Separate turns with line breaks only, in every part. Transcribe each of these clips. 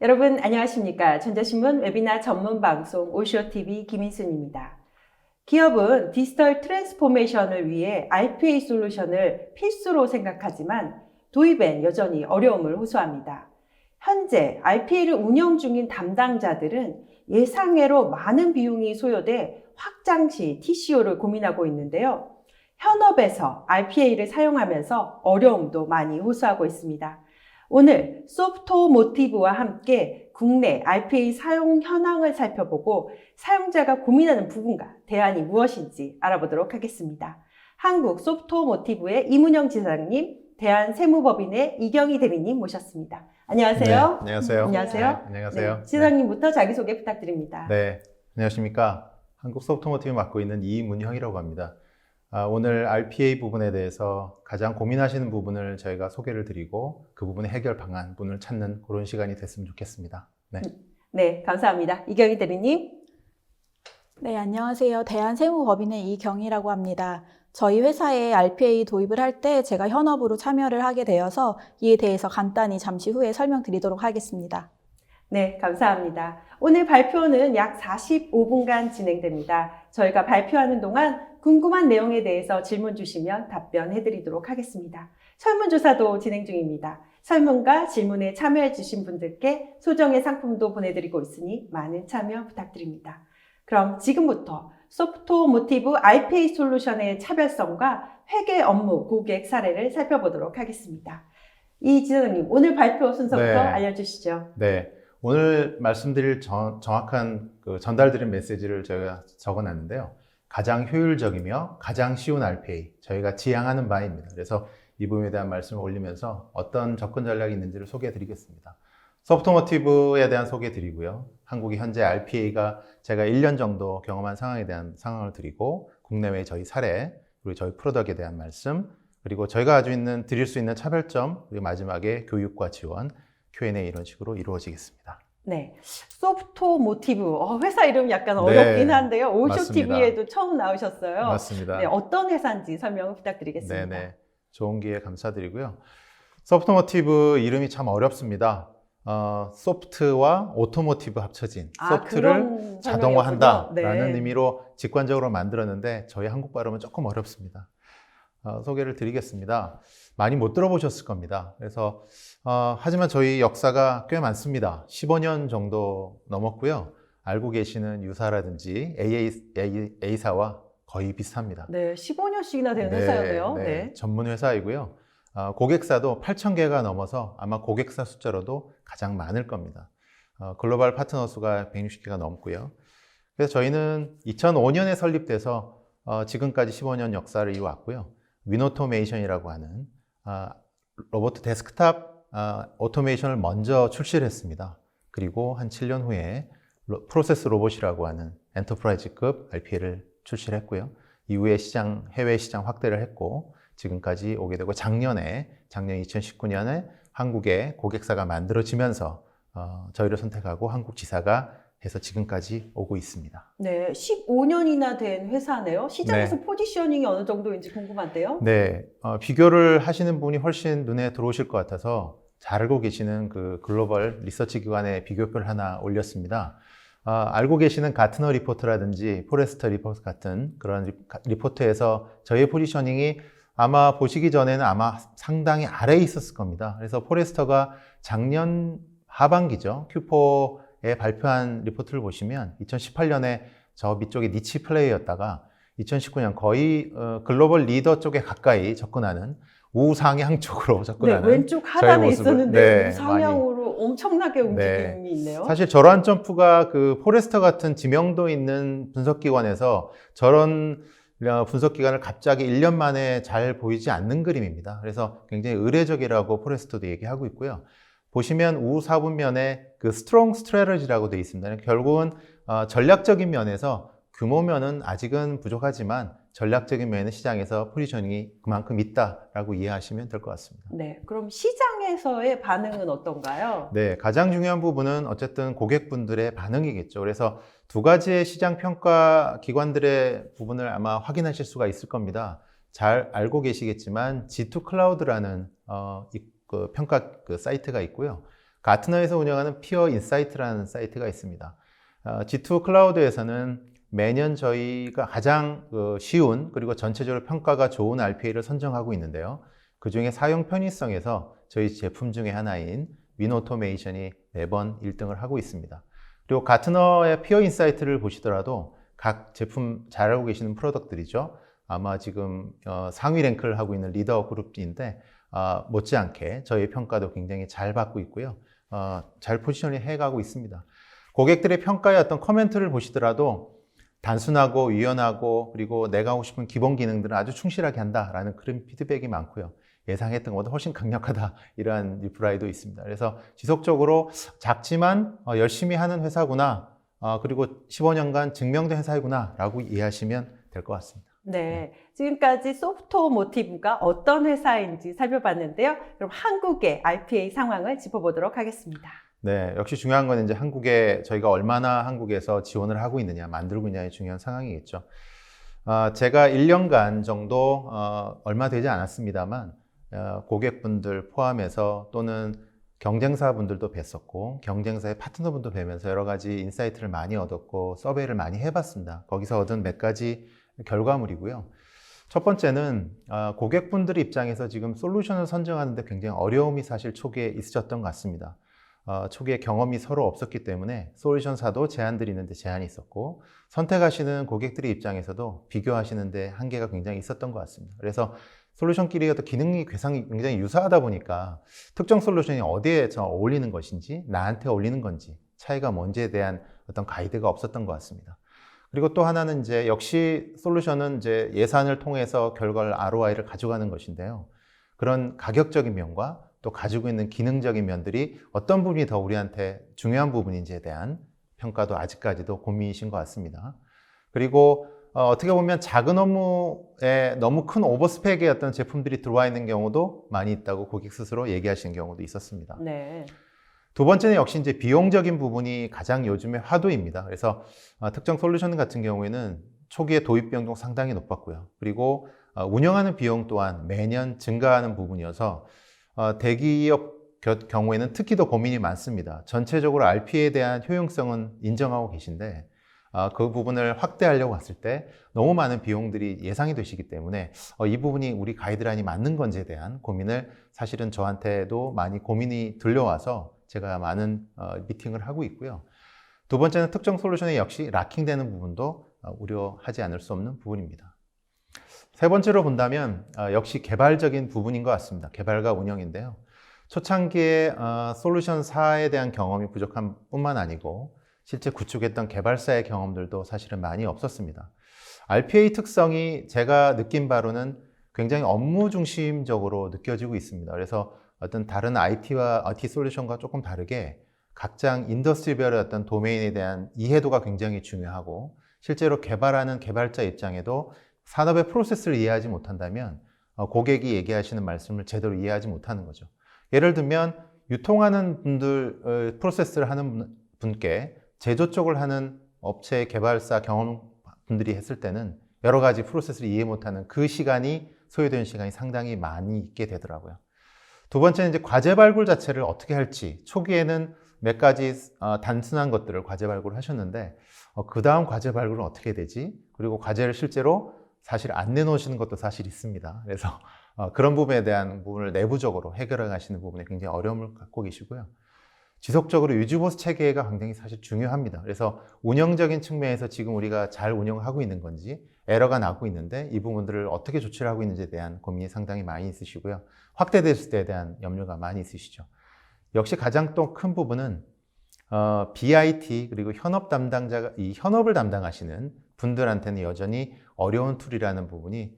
여러분 안녕하십니까? 전자신문 웨비나 전문 방송 오쇼TV 김인순입니다. 기업은 디지털 트랜스포메이션을 위해 RPA 솔루션을 필수로 생각하지만 도입엔 여전히 어려움을 호소합니다. 현재 RPA를 운영 중인 담당자들은 예상외로 많은 비용이 소요돼 확장 시 TCO를 고민하고 있는데요. 현업에서 RPA를 사용하면서 어려움도 많이 호소하고 있습니다. 오늘 소프트모티브와 함께 국내 RPA 사용 현황을 살펴보고 사용자가 고민하는 부분과 대안이 무엇인지 알아보도록 하겠습니다. 한국 소프트모티브의 이문영 지사장님, 대한세무법인의 이경희 대리님 모셨습니다. 안녕하세요.
네, 안녕하세요.
안녕하세요.
네, 안녕하세요.
네, 지사장님부터 자기소개 부탁드립니다.
네, 안녕하십니까. 한국 소프트모티브 맡고 있는 이문형이라고 합니다. 오늘 RPA 부분에 대해서 가장 고민하시는 부분을 저희가 소개를 드리고 그 부분의 해결 방안분을 찾는 그런 시간이 됐으면 좋겠습니다.
네, 감사합니다. 이경희 대리님.
네, 안녕하세요. 대한세무법인의 이경희라고 합니다. 저희 회사에 RPA 도입을 할 때 제가 현업으로 참여를 하게 되어서 이에 대해서 간단히 잠시 후에 설명드리도록 하겠습니다.
네, 감사합니다. 오늘 발표는 약 45분간 진행됩니다. 저희가 발표하는 동안 궁금한 내용에 대해서 질문 주시면 답변해 드리도록 하겠습니다. 설문조사도 진행 중입니다. 설문과 질문에 참여해 주신 분들께 소정의 상품도 보내드리고 있으니 많은 참여 부탁드립니다. 그럼 지금부터 소프트모티브 RPA 솔루션의 차별성과 회계 업무 고객 사례를 살펴보도록 하겠습니다. 이 지사장님, 오늘 발표 순서부터
네.
알려주시죠.
네, 오늘 말씀드릴 정확한 전달드린 메시지를 저희가 적어놨는데요. 가장 효율적이며 가장 쉬운 RPA, 저희가 지향하는 바입니다. 그래서 이 부분에 대한 말씀을 올리면서 어떤 접근 전략이 있는지를 소개해 드리겠습니다. 소프트모티브에 대한 소개 드리고요. 한국이 현재 RPA가 제가 1년 정도 경험한 상황에 대한 상황을 드리고 국내외 저희 사례, 그리고 저희 프로덕트에 대한 말씀, 그리고 저희가 가지고 있는 드릴 수 있는 차별점, 그리고 마지막에 교육과 지원, Q&A 이런 식으로 이루어지겠습니다.
네, 소프트모티브. 회사 이름 약간 어렵긴 한데요. 오쇼TV에도 처음 나오셨어요.
맞습니다.
네, 어떤 회사인지 설명을 부탁드리겠습니다.
네네, 좋은 기회 감사드리고요. 소프트모티브 이름이 참 어렵습니다. 소프트와 오토모티브 합쳐진 소프트를 자동화한다라는 의미로 직관적으로 만들었는데 저희 한국 발음은 조금 어렵습니다. 소개를 드리겠습니다. 많이 못 들어보셨을 겁니다. 그래서 하지만 저희 역사가 꽤 많습니다. 15년 정도 넘었고요. 알고 계시는 유사라든지 A사와 거의 비슷합니다.
네, 15년씩이나 되는 회사였네요.
네, 전문 회사이고요. 고객사도 8,000개가 넘어서 아마 고객사 숫자로도 가장 많을 겁니다. 글로벌 파트너 수가 160개가 넘고요. 그래서 저희는 2005년에 설립돼서 지금까지 15년 역사를 이어왔고요. 윈오토메이션이라고 하는 로봇 데스크탑 오토메이션을 먼저 출시를 했습니다. 그리고 한 7년 후에 프로세스 로봇이라고 하는 엔터프라이즈급 RPA를 출시를 했고요. 이후에 해외 시장 확대를 했고 지금까지 오게 되고 작년 2019년에 한국에 고객사가 만들어지면서 저희를 선택하고 한국 지사가 해서 지금까지 오고 있습니다.
네, 15년이나 된 회사네요. 시장에서 포지셔닝이 어느 정도인지 궁금한데요.
네, 비교를 하시는 분이 훨씬 눈에 들어오실 것 같아서 잘 알고 계시는 그 글로벌 리서치 기관의 비교표를 하나 올렸습니다. 알고 계시는 가트너 리포트라든지 포레스터 리포트 같은 그런 리포트에서 저희의 포지셔닝이 아마 보시기 전에는 아마 상당히 아래에 있었을 겁니다. 그래서 포레스터가 작년 하반기죠. Q4에 발표한 리포트를 보시면 2018년에 저 밑쪽에 니치 플레이였다가 2019년 거의 글로벌 리더 쪽에 가까이 접근하는 우상향 쪽으로 접근하는
왼쪽 하단에 있었는데 우상향으로 엄청나게 움직임이 있네요.
사실 저러한 점프가 그 포레스터 같은 지명도 있는 분석기관에서 저런 분석기관을 갑자기 1년 만에 잘 보이지 않는 그림입니다. 그래서 굉장히 의례적이라고 포레스터도 얘기하고 있고요. 보시면 우후 4분면에 그 strong strategy라고 되어 있습니다. 결국은 전략적인 면에서 규모면은 아직은 부족하지만 전략적인 면의 시장에서 포지셔닝이 그만큼 있다라고 이해하시면 될 것 같습니다.
네, 그럼 시장에서의 반응은 어떤가요?
네, 가장 중요한 부분은 어쨌든 고객분들의 반응이겠죠. 그래서 두 가지의 시장 평가 기관들의 부분을 아마 확인하실 수가 있을 겁니다. 잘 알고 계시겠지만 G2 클라우드라는 평가 사이트가 있고요. 가트너에서 운영하는 피어 인사이트라는 사이트가 있습니다. G2 클라우드에서는 매년 저희가 가장 쉬운 그리고 전체적으로 평가가 좋은 RPA를 선정하고 있는데요. 그 중에 사용 편의성에서 저희 제품 중에 하나인 윈오토메이션이 매번 1등을 하고 있습니다. 그리고 가트너의 피어 인사이트를 보시더라도 각 제품 잘하고 계시는 프로덕트들이죠. 아마 지금 상위 랭크를 하고 있는 리더 그룹인데 못지않게 저희의 평가도 굉장히 잘 받고 있고요. 잘 포지셔닝 해가고 있습니다. 고객들의 평가의 어떤 코멘트를 보시더라도 단순하고 유연하고 그리고 내가 하고 싶은 기본 기능들은 아주 충실하게 한다라는 그런 피드백이 많고요. 예상했던 것보다 훨씬 강력하다 이러한 리플라이도 있습니다. 그래서 지속적으로 작지만 열심히 하는 회사구나 그리고 15년간 증명된 회사이구나 라고 이해하시면 될 것 같습니다.
네, 지금까지 소프트모티브가 어떤 회사인지 살펴봤는데요. 그럼 한국의 RPA 상황을 짚어보도록 하겠습니다.
네, 역시 중요한 건 이제 한국에 저희가 얼마나 한국에서 지원을 하고 있느냐, 만들고 있냐의 중요한 상황이겠죠. 제가 1년간 정도 얼마 되지 않았습니다만 고객분들 포함해서 또는 경쟁사분들도 뵀었고 경쟁사의 파트너분도 뵈면서 여러 가지 인사이트를 많이 얻었고 서베이를 많이 해봤습니다. 거기서 얻은 몇 가지 결과물이고요. 첫 번째는 고객분들 입장에서 지금 솔루션을 선정하는데 굉장히 어려움이 사실 초기에 있으셨던 것 같습니다. 초기에 경험이 서로 없었기 때문에 솔루션사도 제안들이 있는데 제한이 있었고 선택하시는 고객들의 입장에서도 비교하시는데 한계가 굉장히 있었던 것 같습니다. 그래서 솔루션끼리 어떤 기능이 굉장히 유사하다 보니까 특정 솔루션이 어디에 어울리는 것인지 나한테 어울리는 건지 차이가 뭔지에 대한 어떤 가이드가 없었던 것 같습니다. 그리고 또 하나는 이제 역시 솔루션은 이제 예산을 통해서 결과를 ROI를 가져가는 것인데요. 그런 가격적인 면과 또 가지고 있는 기능적인 면들이 어떤 부분이 더 우리한테 중요한 부분인지에 대한 평가도 아직까지도 고민이신 것 같습니다. 그리고 어떻게 보면 작은 업무에 너무 큰 오버스펙의 어떤 제품들이 들어와 있는 경우도 많이 있다고 고객 스스로 얘기하시는 경우도 있었습니다.
네.
두 번째는 역시 이제 비용적인 부분이 가장 요즘의 화두입니다. 그래서 특정 솔루션 같은 경우에는 초기에 도입 비용도 상당히 높았고요. 그리고 운영하는 비용 또한 매년 증가하는 부분이어서 대기업 경우에는 특히 더 고민이 많습니다. 전체적으로 RPA에 대한 효용성은 인정하고 계신데 그 부분을 확대하려고 했을 때 너무 많은 비용들이 예상이 되시기 때문에 이 부분이 우리 가이드라인이 맞는 건지에 대한 고민을 사실은 저한테도 많이 고민이 들려와서 제가 많은 미팅을 하고 있고요. 두 번째는 특정 솔루션에 역시 락킹되는 부분도 우려하지 않을 수 없는 부분입니다. 세 번째로 본다면 역시 개발적인 부분인 것 같습니다. 개발과 운영인데요. 초창기에 솔루션사에 대한 경험이 부족한 뿐만 아니고 실제 구축했던 개발사의 경험들도 사실은 많이 없었습니다. RPA 특성이 제가 느낀 바로는 굉장히 업무 중심적으로 느껴지고 있습니다. 그래서 어떤 다른 IT와 IT 솔루션과 조금 다르게 각장 인더스트리별의 어떤 도메인에 대한 이해도가 굉장히 중요하고 실제로 개발하는 개발자 입장에도 산업의 프로세스를 이해하지 못한다면 고객이 얘기하시는 말씀을 제대로 이해하지 못하는 거죠. 예를 들면 유통하는 분들 프로세스를 하는 분께 제조 쪽을 하는 업체 개발사 경험분들이 했을 때는 여러 가지 프로세스를 이해 못하는 그 시간이 소요되는 시간이 상당히 많이 있게 되더라고요. 두 번째는 이제 과제 발굴 자체를 어떻게 할지 초기에는 몇 가지 단순한 것들을 과제 발굴을 하셨는데 그 다음 과제 발굴은 어떻게 해야 되지? 그리고 과제를 실제로 사실 안 내놓으시는 것도 사실 있습니다. 그래서 그런 부분에 대한 부분을 내부적으로 해결해 가시는 부분에 굉장히 어려움을 갖고 계시고요. 지속적으로 유지보수 체계가 굉장히 사실 중요합니다. 그래서 운영적인 측면에서 지금 우리가 잘 운영하고 있는 건지 에러가 나고 있는데 이 부분들을 어떻게 조치를 하고 있는지에 대한 고민이 상당히 많이 있으시고요. 확대됐을 때에 대한 염려가 많이 있으시죠. 역시 가장 또 큰 부분은 BIT 그리고 현업 담당자가 이 현업을 담당하시는 분들한테는 여전히 어려운 툴이라는 부분이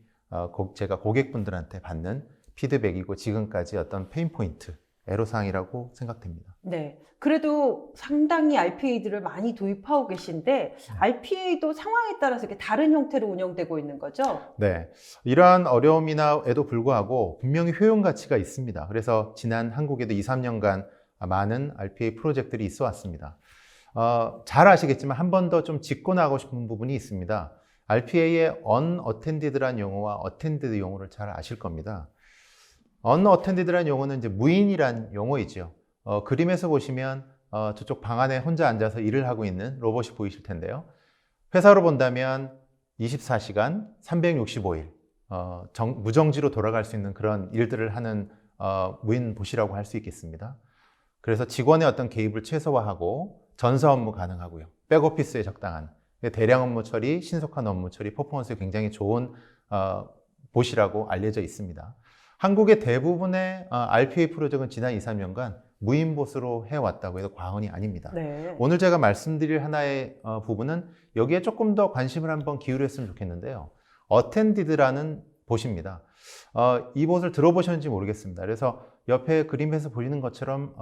제가 고객분들한테 받는 피드백이고 지금까지 어떤 페인 포인트, 애로사항이라고 생각됩니다.
네. 그래도 상당히 RPA들을 많이 도입하고 계신데 RPA도 상황에 따라서 이렇게 다른 형태로 운영되고 있는 거죠?
네. 이러한 어려움에도 불구하고 분명히 효용 가치가 있습니다. 그래서 지난 한국에도 2, 3년간 많은 RPA 프로젝트들이 있어 왔습니다. 잘 아시겠지만 한 번 더 좀 짚고 나가고 싶은 부분이 있습니다. RPA의 unattended라는 용어와 attended 용어를 잘 아실 겁니다. unattended라는 용어는 이제 무인이란 용어이죠. 그림에서 보시면 저쪽 방 안에 혼자 앉아서 일을 하고 있는 로봇이 보이실 텐데요. 회사로 본다면 24시간 365일 무정지로 돌아갈 수 있는 그런 일들을 하는 무인봇이라고 할 수 있겠습니다. 그래서 직원의 어떤 개입을 최소화하고 전사 업무 가능하고요. 백오피스에 적당한 대량 업무 처리, 신속한 업무 처리, 퍼포먼스에 굉장히 좋은 봇이라고 알려져 있습니다. 한국의 대부분의 RPA 프로젝트는 지난 2, 3년간 무인봇으로 해왔다고 해도 과언이 아닙니다.
네.
오늘 제가 말씀드릴 하나의 부분은 여기에 조금 더 관심을 한번 기울였으면 좋겠는데요. 어텐디드라는 봇입니다. 이 봇을 들어보셨는지 모르겠습니다. 그래서 옆에 그림에서 보이는 것처럼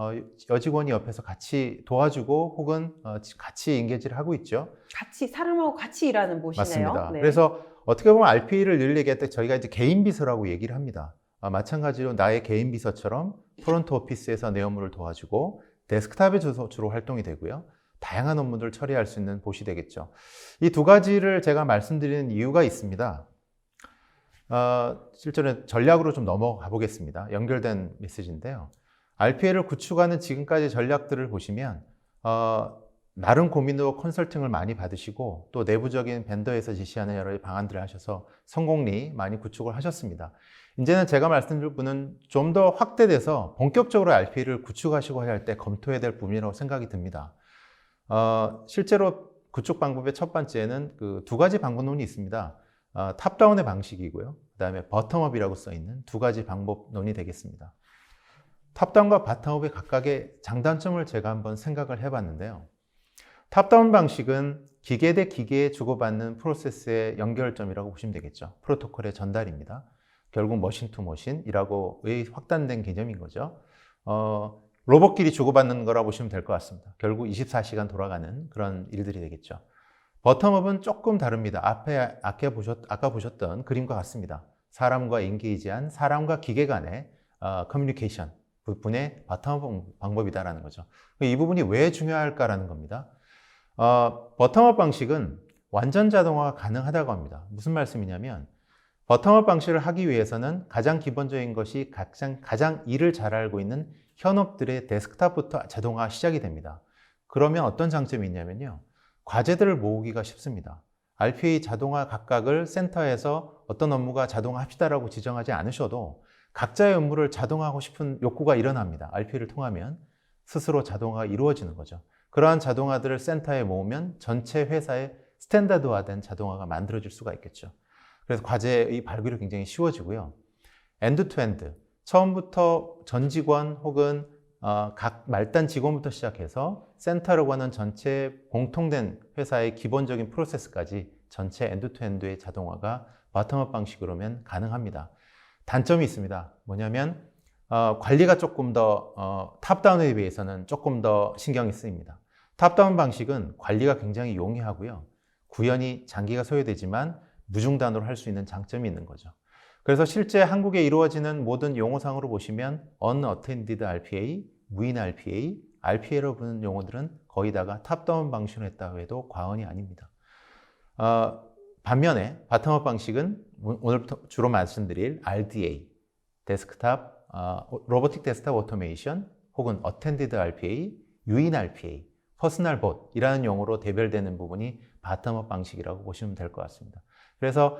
여직원이 옆에서 같이 도와주고 혹은 같이 인게이지를 하고 있죠.
같이 사람하고 같이 일하는 곳이네요.
맞습니다.
네.
그래서 어떻게 보면 RPA를 늘 얘기할 때 저희가 이제 개인 비서라고 얘기를 합니다. 마찬가지로 나의 개인 비서처럼 프론트 오피스에서 내 업무를 도와주고 데스크탑에 주로 활동이 되고요. 다양한 업무들을 처리할 수 있는 봇이 되겠죠. 이 두 가지를 제가 말씀드리는 이유가 있습니다. 실제로 전략으로 좀 넘어가 보겠습니다. 연결된 메시지인데요. RPA를 구축하는 지금까지 전략들을 보시면 나름 고민으로 컨설팅을 많이 받으시고 또 내부적인 벤더에서 지시하는 여러 방안들을 하셔서 성공리 많이 구축을 하셨습니다. 이제는 제가 말씀드릴 부분은 좀 더 확대돼서 본격적으로 RPA를 구축하시고 할 때 검토해야 될 부분이라고 생각이 듭니다. 실제로 구축 방법의 첫 번째는 그 두 가지 방법론이 있습니다. 탑다운의 방식이고요. 그 다음에 버텀업이라고 써있는 두 가지 방법론이 되겠습니다. 탑다운과 바텀업의 각각의 장단점을 제가 한번 생각을 해봤는데요. 탑다운 방식은 기계 대 기계에 주고받는 프로세스의 연결점이라고 보시면 되겠죠. 프로토콜의 전달입니다. 결국 머신 투 머신이라고 확단된 개념인 거죠. 로봇끼리 주고받는 거라 보시면 될 것 같습니다. 결국 24시간 돌아가는 그런 일들이 되겠죠. 버텀업은 조금 다릅니다. 아까 보셨던 그림과 같습니다. 사람과 인게이지한 사람과 기계 간의 커뮤니케이션 부분의 바텀업 방법이다라는 거죠. 이 부분이 왜 중요할까라는 겁니다. 버텀업 방식은 완전 자동화가 가능하다고 합니다. 무슨 말씀이냐면 버텀업 방식을 하기 위해서는 가장 기본적인 것이 가장 일을 잘 알고 있는 현업들의 데스크탑부터 자동화 시작이 됩니다. 그러면 어떤 장점이 있냐면요. 과제들을 모으기가 쉽습니다. RPA 자동화 각각을 센터에서 어떤 업무가 자동화합시다라고 지정하지 않으셔도 각자의 업무를 자동화하고 싶은 욕구가 일어납니다. RPA를 통하면 스스로 자동화가 이루어지는 거죠. 그러한 자동화들을 센터에 모으면 전체 회사의 스탠다드화된 자동화가 만들어질 수가 있겠죠. 그래서 과제의 발굴이 굉장히 쉬워지고요. 엔드 투 엔드, 처음부터 전 직원 혹은 각 말단 직원부터 시작해서 센터라고 하는 전체 공통된 회사의 기본적인 프로세스까지 전체 엔드 투 엔드의 자동화가 바텀업 방식으로면 가능합니다. 단점이 있습니다. 뭐냐면 관리가 조금 더 탑다운에 비해서는 조금 더 신경이 쓰입니다. 탑다운 방식은 관리가 굉장히 용이하고요. 구현이 장기가 소요되지만 무중단으로 할 수 있는 장점이 있는 거죠. 그래서 실제 한국에 이루어지는 모든 용어상으로 보시면 unattended RPA, 무인 RPA, RPA로 부르는 용어들은 거의 다가 탑다운 방식으로 했다고 해도 과언이 아닙니다. 반면에 바텀업 방식은 오늘부터 주로 말씀드릴 RDA, 데스크탑, 로보틱 데스크탑 오토메이션 혹은 어텐디드 RPA, 유인 RPA, 퍼스널 봇이라는 용어로 대별되는 부분이 바텀업 방식이라고 보시면 될 것 같습니다. 그래서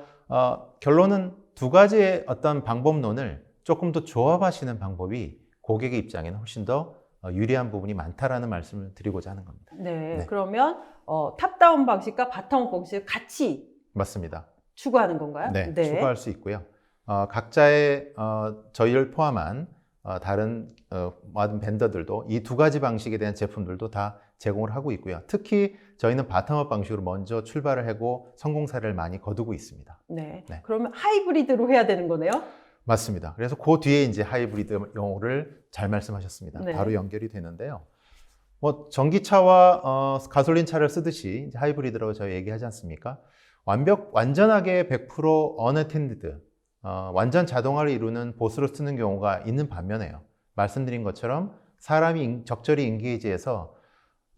결론은 두 가지의 어떤 방법론을 조금 더 조합하시는 방법이 고객의 입장에는 훨씬 더 유리한 부분이 많다라는 말씀을 드리고자 하는 겁니다.
네. 그러면 탑다운 방식과 바텀업 방식을 같이
맞습니다.
추구하는 건가요?
네, 추구할 수 있고요. 각자의 저희를 포함한 다른 모든 벤더들도 이 두 가지 방식에 대한 제품들도 다 제공을 하고 있고요. 특히 저희는 바텀업 방식으로 먼저 출발을 하고 성공 사례를 많이 거두고 있습니다.
네.
네.
그러면 하이브리드로 해야 되는 거네요?
맞습니다. 그래서 그 뒤에 이제 하이브리드 용어를 잘 말씀하셨습니다.
네.
바로 연결이 되는데요. 뭐 전기차와 가솔린 차를 쓰듯이 이제 하이브리드라고 저희 얘기하지 않습니까? 완전하게 100% unattended, 완전 자동화를 이루는 봇으로 쓰는 경우가 있는 반면에요. 말씀드린 것처럼 사람이 적절히 인게이지해서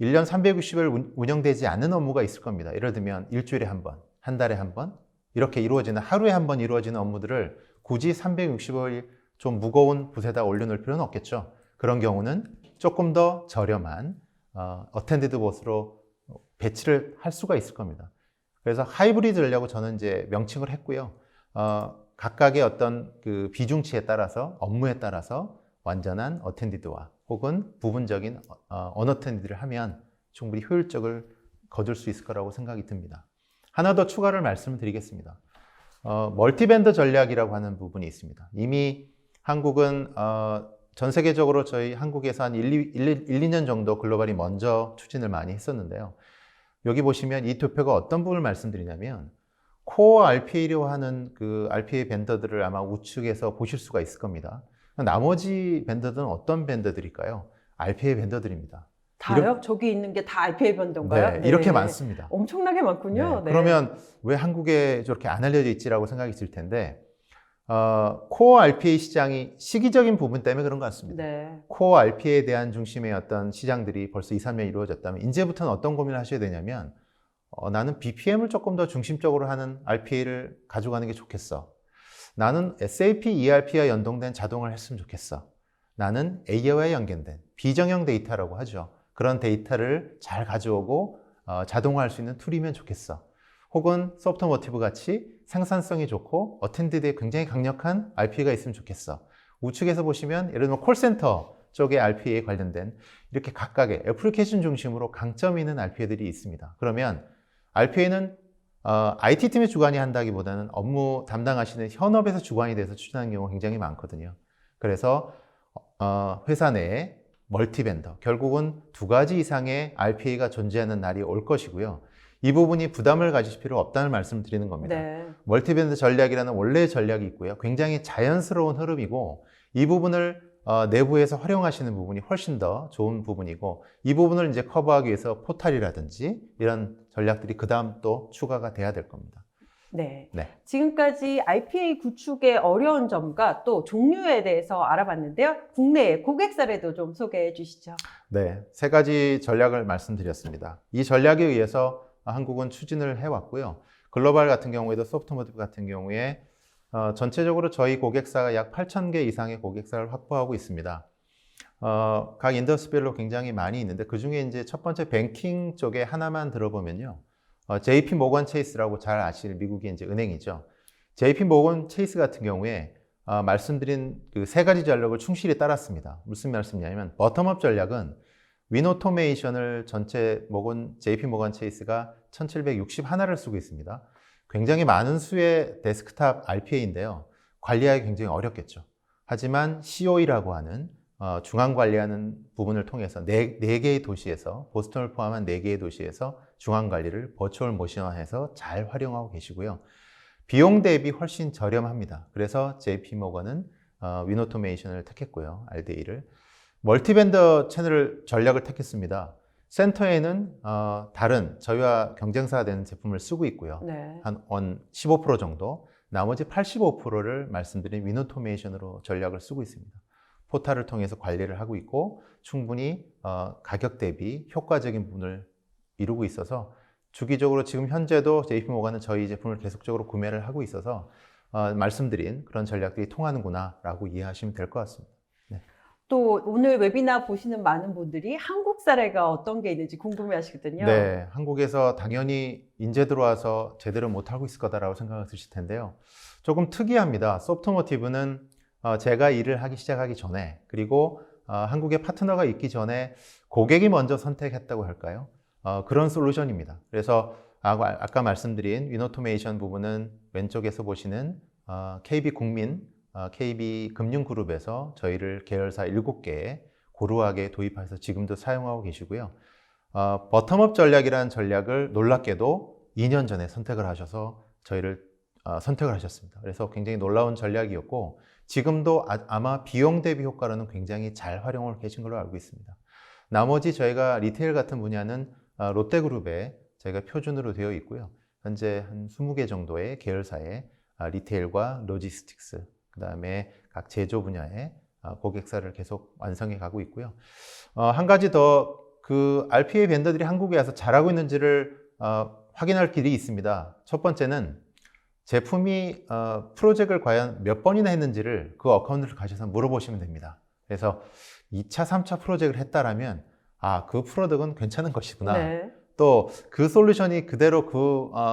1년 360일 운영되지 않는 업무가 있을 겁니다. 예를 들면 일주일에 한 번, 한 달에 한 번, 이렇게 이루어지는 하루에 한 번 이루어지는 업무들을 굳이 360일 좀 무거운 붓에다 올려놓을 필요는 없겠죠. 그런 경우는 조금 더 저렴한 어텐디드 보스로 배치를 할 수가 있을 겁니다. 그래서 하이브리드 전략을 저는 이제 명칭을 했고요. 각각의 어떤 그 비중치에 따라서 업무에 따라서 완전한 어텐디드와 혹은 부분적인 언어텐디드를 하면 충분히 효율적을 거둘 수 있을 거라고 생각이 듭니다. 하나 더 추가를 말씀드리겠습니다. 멀티밴더 전략이라고 하는 부분이 있습니다. 이미 한국은 전 세계적으로 저희 한국에서 한 2년 정도 글로벌이 먼저 추진을 많이 했었는데요. 여기 보시면 이 도표가 어떤 부분을 말씀드리냐면 코어 RPA로 하는 그 RPA 밴더들을 아마 우측에서 보실 수가 있을 겁니다. 나머지 밴더들은 어떤 밴더들일까요? RPA 밴더들입니다.
다요? 저기 있는 게 다 RPA 밴더인가요?
네, 이렇게 많습니다.
엄청나게 많군요.
네, 그러면 왜 한국에 저렇게 안 알려져 있지라고 생각이 들 텐데 코어 RPA 시장이 시기적인 부분 때문에 그런 것 같습니다.
네.
코어 RPA에 대한 중심의 어떤 시장들이 벌써 2, 3년 이루어졌다면 이제부터는 어떤 고민을 하셔야 되냐면 나는 BPM을 조금 더 중심적으로 하는 RPA를 가져가는 게 좋겠어. 나는 SAP ERP와 연동된 자동을 했으면 좋겠어. 나는 AI와 연결된 비정형 데이터라고 하죠. 그런 데이터를 잘 가져오고 자동화할 수 있는 툴이면 좋겠어. 혹은 소프트모티브 같이 생산성이 좋고 어텐디드에 굉장히 강력한 RPA가 있으면 좋겠어. 우측에서 보시면 예를 들면 콜센터 쪽의 RPA에 관련된 이렇게 각각의 애플리케이션 중심으로 강점 있는 RPA들이 있습니다. 그러면 RPA는 IT팀의 주관이 한다기보다는 업무 담당하시는 현업에서 주관이 돼서 추진하는 경우가 굉장히 많거든요. 그래서 회사 내에 멀티벤더, 결국은 2가지 이상의 RPA가 존재하는 날이 올 것이고요. 이 부분이 부담을 가지실 필요 없다는 말씀을 드리는 겁니다.
네.
멀티밴드 전략이라는 원래의 전략이 있고요. 굉장히 자연스러운 흐름이고 이 부분을 내부에서 활용하시는 부분이 훨씬 더 좋은 부분이고 이 부분을 이제 커버하기 위해서 포탈이라든지 이런 전략들이 그 다음 또 추가가 돼야 될 겁니다.
네.
네.
지금까지 RPA 구축의 어려운 점과 또 종류에 대해서 알아봤는데요. 국내 고객 사례도 좀 소개해 주시죠.
네, 3가지 전략을 말씀드렸습니다. 이 전략에 의해서 한국은 추진을 해왔고요. 글로벌 같은 경우에도 소프트모티브 같은 경우에 전체적으로 저희 고객사가 약 8,000개 이상의 고객사를 확보하고 있습니다. 각 인더스트리별로 굉장히 많이 있는데 그 중에 이제 첫 번째 뱅킹 쪽에 하나만 들어보면요. JP 모건 체이스라고 잘 아실 미국의 이제 은행이죠. JP 모건 체이스 같은 경우에 말씀드린 그 3가지 전략을 충실히 따랐습니다. 무슨 말씀이냐면 버텀업 전략은 윈오토메이션을 전체 JP 모건 체이스가 1761를 쓰고 있습니다. 굉장히 많은 수의 데스크탑 RPA인데요. 관리하기 굉장히 어렵겠죠. 하지만 COE라고 하는 중앙 관리하는 부분을 통해서 4개의 도시에서 보스턴을 포함한 4개의 도시에서 중앙 관리를 버추얼 모션화해서 잘 활용하고 계시고요. 비용 대비 훨씬 저렴합니다. 그래서 JP 모건은 윈오토메이션을 택했고요. RDA를. 멀티밴더 채널 전략을 택했습니다. 센터에는 다른 저희와 경쟁사가 되는 제품을 쓰고 있고요.
네.
한 15% 정도, 나머지 85%를 말씀드린 윈오토메이션으로 전략을 쓰고 있습니다. 포탈을 통해서 관리를 하고 있고 충분히 가격 대비 효과적인 부분을 이루고 있어서 주기적으로 지금 현재도 JP모건은 저희 제품을 계속적으로 구매를 하고 있어서 말씀드린 그런 전략들이 통하는구나 라고 이해하시면 될 것 같습니다. 네.
또 오늘 웨비나 보시는 많은 분들이 한국 사례가 어떤 게 있는지 궁금해 하시거든요.
네, 한국에서 당연히 인재 들어와서 제대로 못하고 있을 거다라고 생각을 드실 텐데요. 조금 특이합니다. 소프트모티브는 제가 일을 하기 시작하기 전에 그리고 한국에 파트너가 있기 전에 고객이 먼저 선택했다고 할까요? 그런 솔루션입니다. 그래서 아까 말씀드린 윈오토메이션 부분은 왼쪽에서 보시는 KB국민, KB금융그룹에서 저희를 계열사 7개에 고루하게 도입해서 지금도 사용하고 계시고요. 버텀업 전략이라는 전략을 놀랍게도 2년 전에 선택을 하셔서 저희를 선택을 하셨습니다. 그래서 굉장히 놀라운 전략이었고 지금도 아마 비용 대비 효과로는 굉장히 잘 활용을 계신 걸로 알고 있습니다. 나머지 저희가 리테일 같은 분야는 롯데그룹에 저희가 표준으로 되어 있고요. 현재 한 20개 정도의 계열사의 리테일과 로지스틱스, 그 다음에 각 제조 분야의 고객사를 계속 완성해 가고 있고요. 한 가지 더 그 RPA 벤더들이 한국에 와서 잘하고 있는지를 확인할 길이 있습니다. 첫 번째는 제품이 프로젝트를 과연 몇 번이나 했는지를 그 어카운트를 가셔서 물어보시면 됩니다. 그래서 2차, 3차 프로젝트를 했다라면 그 프로덕트는 괜찮은 것이구나.
네.
또 그 솔루션이 그대로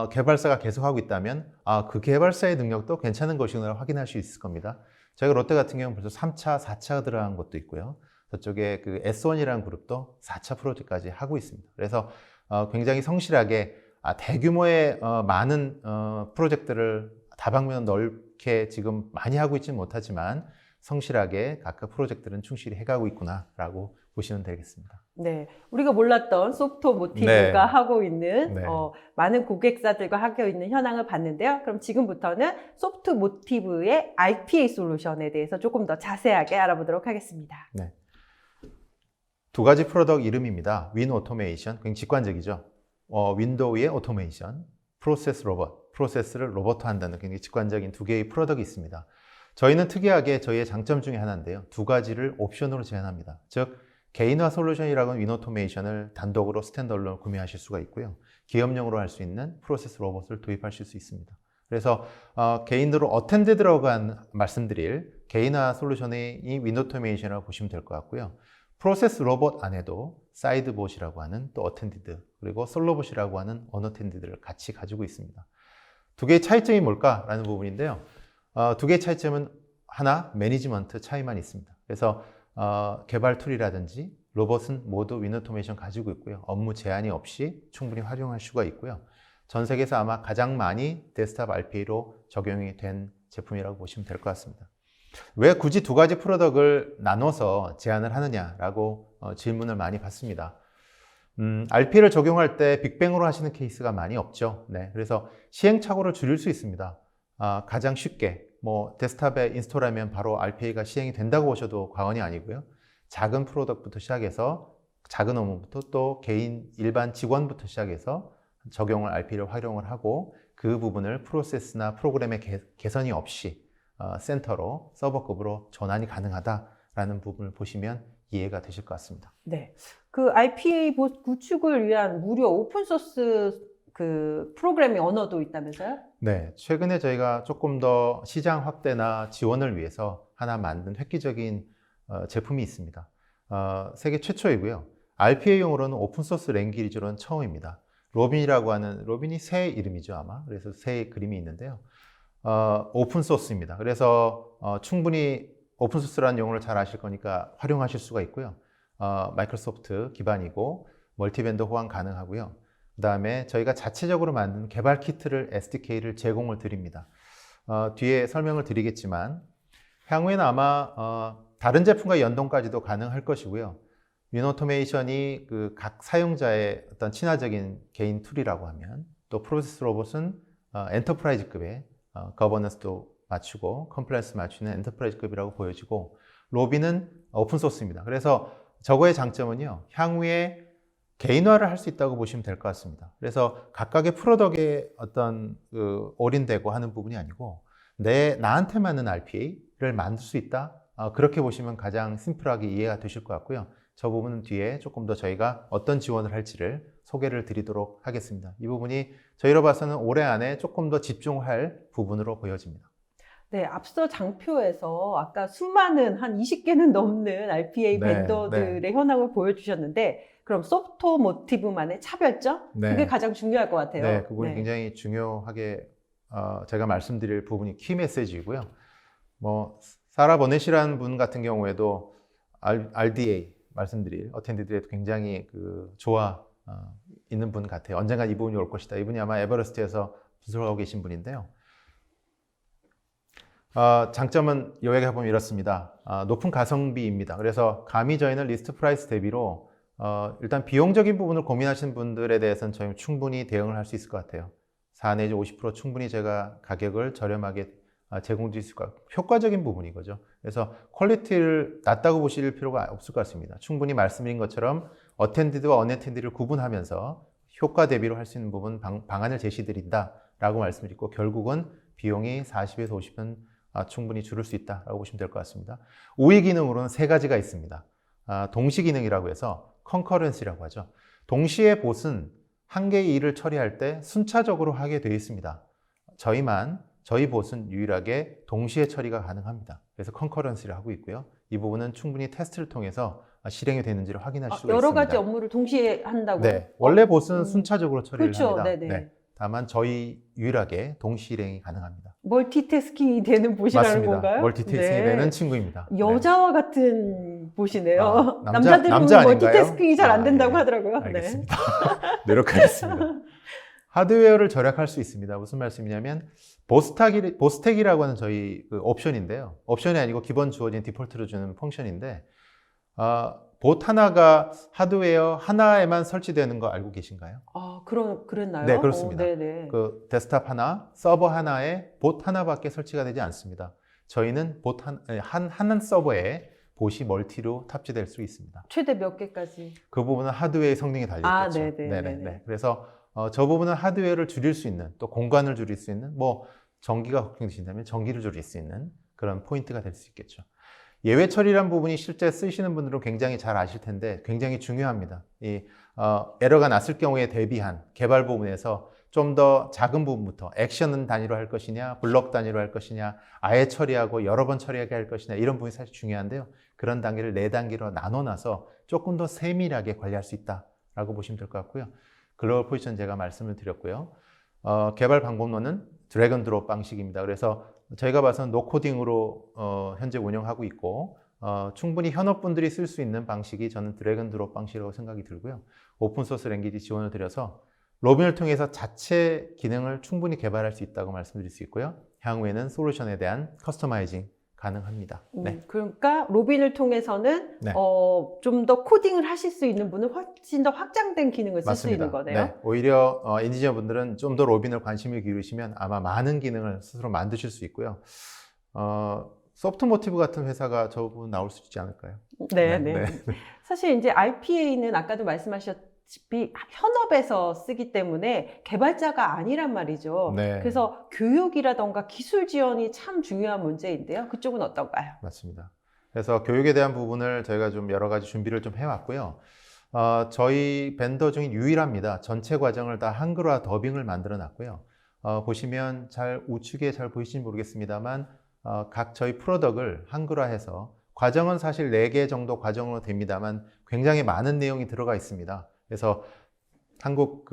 개발사가 계속하고 있다면 그 개발사의 능력도 괜찮은 것이구나 확인할 수 있을 겁니다. 저희가 롯데 같은 경우는 벌써 3차, 4차가 들어간 것도 있고요. 저쪽에 그 S1이라는 그룹도 4차 프로젝트까지 하고 있습니다. 그래서 굉장히 성실하게 대규모의 많은 프로젝트를 다방면 넓게 지금 많이 하고 있지는 못하지만 성실하게 각각 프로젝트는 충실히 해가고 있구나라고 보시면 되겠습니다.
네, 우리가 몰랐던 소프트모티브가
네.
하고 있는
네.
많은 고객사들과 하고 있는 현황을 봤는데요. 그럼 지금부터는 소프트모티브의 RPA 솔루션에 대해서 조금 더 자세하게 알아보도록 하겠습니다.
네. 두 가지 프로덕트 이름입니다. 윈 오토메이션, 굉장히 직관적이죠. 윈도우의 오토메이션, 프로세스 로봇, 프로세스를 로봇화한다는 굉장히 직관적인 두 개의 프로덕트가 있습니다. 저희는 특이하게 저희의 장점 중에 하나인데요. 두 가지를 옵션으로 제한합니다. 즉 개인화 솔루션이라고 하는 윈오토메이션을 단독으로 스탠더얼론 구매하실 수가 있고요. 기업용으로 할 수 있는 프로세스 로봇을 도입하실 수 있습니다. 그래서 개인으로 어텐디드라고 말씀드릴 개인화 솔루션의 이 윈오토메이션이라고 보시면 될 것 같고요. 프로세스 로봇 안에도 사이드봇이라고 하는 또 어텐디드 그리고 솔로봇이라고 하는 언어텐디드를 같이 가지고 있습니다. 두 개의 차이점이 뭘까라는 부분인데요. 두 개의 차이점은 하나, 매니지먼트 차이만 있습니다. 그래서 개발 툴이라든지 로봇은 모두 윈오토메이션 가지고 있고요. 업무 제한이 없이 충분히 활용할 수가 있고요. 전 세계에서 아마 가장 많이 데스크탑 RPA로 적용이 된 제품이라고 보시면 될 것 같습니다. 왜 굳이 두 가지 프로덕트를 나눠서 제안을 하느냐라고 질문을 많이 받습니다. RPA를 적용할 때 빅뱅으로 하시는 케이스가 많이 없죠. 네, 그래서 시행착오를 줄일 수 있습니다. 가장 쉽게 데스크탑에 인스톨하면 바로 RPA가 시행이 된다고 보셔도 과언이 아니고요. 작은 프로덕트부터 시작해서 작은 업무부터 또 개인 일반 직원부터 시작해서 적용을 RPA를 활용을 하고 그 부분을 프로세스나 프로그램의 개선이 없이 센터로 서버급으로 전환이 가능하다라는 부분을 보시면 이해가 되실 것 같습니다.
네, 그 RPA 구축을 위한 무료 오픈소스 그 프로그래밍 언어도 있다면서요?
네, 최근에 저희가 조금 더 시장 확대나 지원을 위해서 하나 만든 획기적인 제품이 있습니다. 세계 최초이고요. RPA용으로는 오픈소스 랭귀지로는 처음입니다. 로빈이라고 하는, 로빈이 새 이름이죠 아마. 그래서 새 그림이 있는데요. 오픈소스입니다. 그래서 충분히 오픈소스라는 용어를 잘 아실 거니까 활용하실 수가 있고요. 마이크로소프트 기반이고 멀티벤더 호환 가능하고요. 그 다음에 저희가 자체적으로 만든 개발 키트를 SDK를 제공을 드립니다. 뒤에 설명을 드리겠지만 향후에는 아마 다른 제품과 연동까지도 가능할 것이고요. 윈오토메이션이 그 각 사용자의 어떤 친화적인 개인 툴이라고 하면 또 프로세스 로봇은 엔터프라이즈급의 거버넌스도 맞추고 컴플라이언스 맞추는 엔터프라이즈급이라고 보여지고 로빈은 오픈소스입니다. 그래서 저거의 장점은요. 향후에 개인화를 할 수 있다고 보시면 될 것 같습니다. 그래서 각각의 프로덕트에 어떤 올인되고 하는 부분이 아니고 나한테 맞는 RPA를 만들 수 있다. 그렇게 보시면 가장 심플하게 이해가 되실 것 같고요. 저 부분은 뒤에 조금 더 저희가 어떤 지원을 할지를 소개를 드리도록 하겠습니다. 이 부분이 저희로 봐서는 올해 안에 조금 더 집중할 부분으로 보여집니다.
네, 앞서 장표에서 아까 수많은 한 20개는 넘는 RPA 벤더들의 현황을 보여주셨는데 그럼 소프트모티브만의 차별점? 그게 가장 중요할 것 같아요.
네, 그 부분이 굉장히 중요하게 제가 말씀드릴 부분이 키 메시지이고요. 사라 버넷이라는 분 같은 경우에도 RDA 말씀드릴 어텐디드에 굉장히 좋아 있는 분 같아요. 언젠가 이 부분이 올 것이다. 이분이 아마 에버레스트에서 분석하고 계신 분인데요. 장점은 요약해 보면 이렇습니다. 높은 가성비입니다. 그래서 감히 저희는 리스트 프라이스 대비로 일단 비용적인 부분을 고민하시는 분들에 대해서는 저희는 충분히 대응을 할 수 있을 것 같아요. 4 내지 50% 충분히 제가 가격을 저렴하게 제공드릴 수 있을 것 같아요. 효과적인 부분인 거죠. 그래서 퀄리티를 낮다고 보실 필요가 없을 것 같습니다. 충분히 말씀드린 것처럼 어텐디드와 언어텐디드를 구분하면서 효과 대비로 할 수 있는 부분 방안을 제시드린다라고 말씀드리고 결국은 비용이 40에서 50은 충분히 줄일 수 있다라고 보시면 될 것 같습니다. 우위 기능으로는 세 가지가 있습니다. 동시 기능이라고 해서 컨커런시라고 하죠. 동시에 봇은 한 개의 일을 처리할 때 순차적으로 하게 되어 있습니다. 저희 봇은 유일하게 동시에 처리가 가능합니다. 그래서 컨커런시를 하고 있고요. 이 부분은 충분히 테스트를 통해서 실행이 되는지를 확인할 수가
여러
있습니다.
가지 업무를 동시에 한다고요?
네, 원래 보스는 순차적으로 처리를
그렇죠.
합니다.
네네.
네, 다만 저희 유일하게 동시 일행이 가능합니다.
멀티태스킹이 되는 보시라는
맞습니다.
건가요?
멀티태스킹이
네.
되는 친구입니다.
여자와 같은 보시네요.
아,
남자들은
남자 아닌가요?
멀티태스킹이 잘 안 된다고
예.
하더라고요.
알겠습니다. 노력하겠습니다. 하드웨어를 절약할 수 있습니다. 무슨 말씀이냐면 보스택이라고 하는 저희 그 옵션인데요. 옵션이 아니고 기본 주어진 디폴트로 주는 펑션인데 봇 하나가 하드웨어 하나에만 설치되는 거 알고 계신가요?
그랬나요?
네, 그렇습니다.
네네.
그 데스크탑 하나, 서버 하나에 봇 하나밖에 설치가 되지 않습니다. 저희는 봇 한 서버에 봇이 멀티로 탑재될 수 있습니다.
최대 몇 개까지?
그 부분은 하드웨어의 성능에 달려 있겠죠.
네네.
그래서 저 부분은 하드웨어를 줄일 수 있는, 또 공간을 줄일 수 있는, 뭐 전기가 걱정되신다면 전기를 줄일 수 있는 그런 포인트가 될 수 있겠죠. 예외 처리란 부분이 실제 쓰시는 분들은 굉장히 잘 아실 텐데 굉장히 중요합니다. 에러가 났을 경우에 대비한 개발 부분에서 좀 더 작은 부분부터 액션 단위로 할 것이냐, 블럭 단위로 할 것이냐, 아예 처리하고 여러 번 처리하게 할 것이냐, 이런 부분이 사실 중요한데요. 그런 단계를 4단계로 나눠놔서 조금 더 세밀하게 관리할 수 있다라고 보시면 될 것 같고요. 글로벌 포지션 제가 말씀을 드렸고요. 개발 방법론은 드래그 앤 드롭 방식입니다. 그래서 저희가 봐서는 노코딩으로 현재 운영하고 있고 충분히 현업분들이 쓸 수 있는 방식이 저는 드래그 앤 드롭 방식이라고 생각이 들고요. 오픈소스 랭귀지 지원을 드려서 로빈을 통해서 자체 기능을 충분히 개발할 수 있다고 말씀드릴 수 있고요. 향후에는 솔루션에 대한 커스터마이징 가능합니다. 네.
그러니까 로빈을 통해서는
네.
좀 더 코딩을 하실 수 있는 분은 훨씬 더 확장된 기능을 쓸 수 있는 거네요.
네. 오히려 엔지니어 분들은 좀 더 로빈을 관심을 기울이시면 아마 많은 기능을 스스로 만드실 수 있고요. 소프트모티브 같은 회사가 저 부분 나올 수 있지 않을까요?
네. 사실 이제 RPA는 아까도 말씀하셨다시피 현업에서 쓰기 때문에 개발자가 아니란 말이죠.
네.
그래서 교육이라던가 기술 지원이 참 중요한 문제인데요. 그쪽은 어떤가요?
맞습니다. 그래서 교육에 대한 부분을 저희가 좀 여러 가지 준비를 좀 해왔고요. 저희 벤더 중에 유일합니다. 전체 과정을 다 한글화 더빙을 만들어 놨고요. 보시면 우측에 잘 보이실지 모르겠습니다만 각 저희 프로덕을 한글화해서 과정은 사실 4개 정도 과정으로 됩니다만 굉장히 많은 내용이 들어가 있습니다. 그래서 한국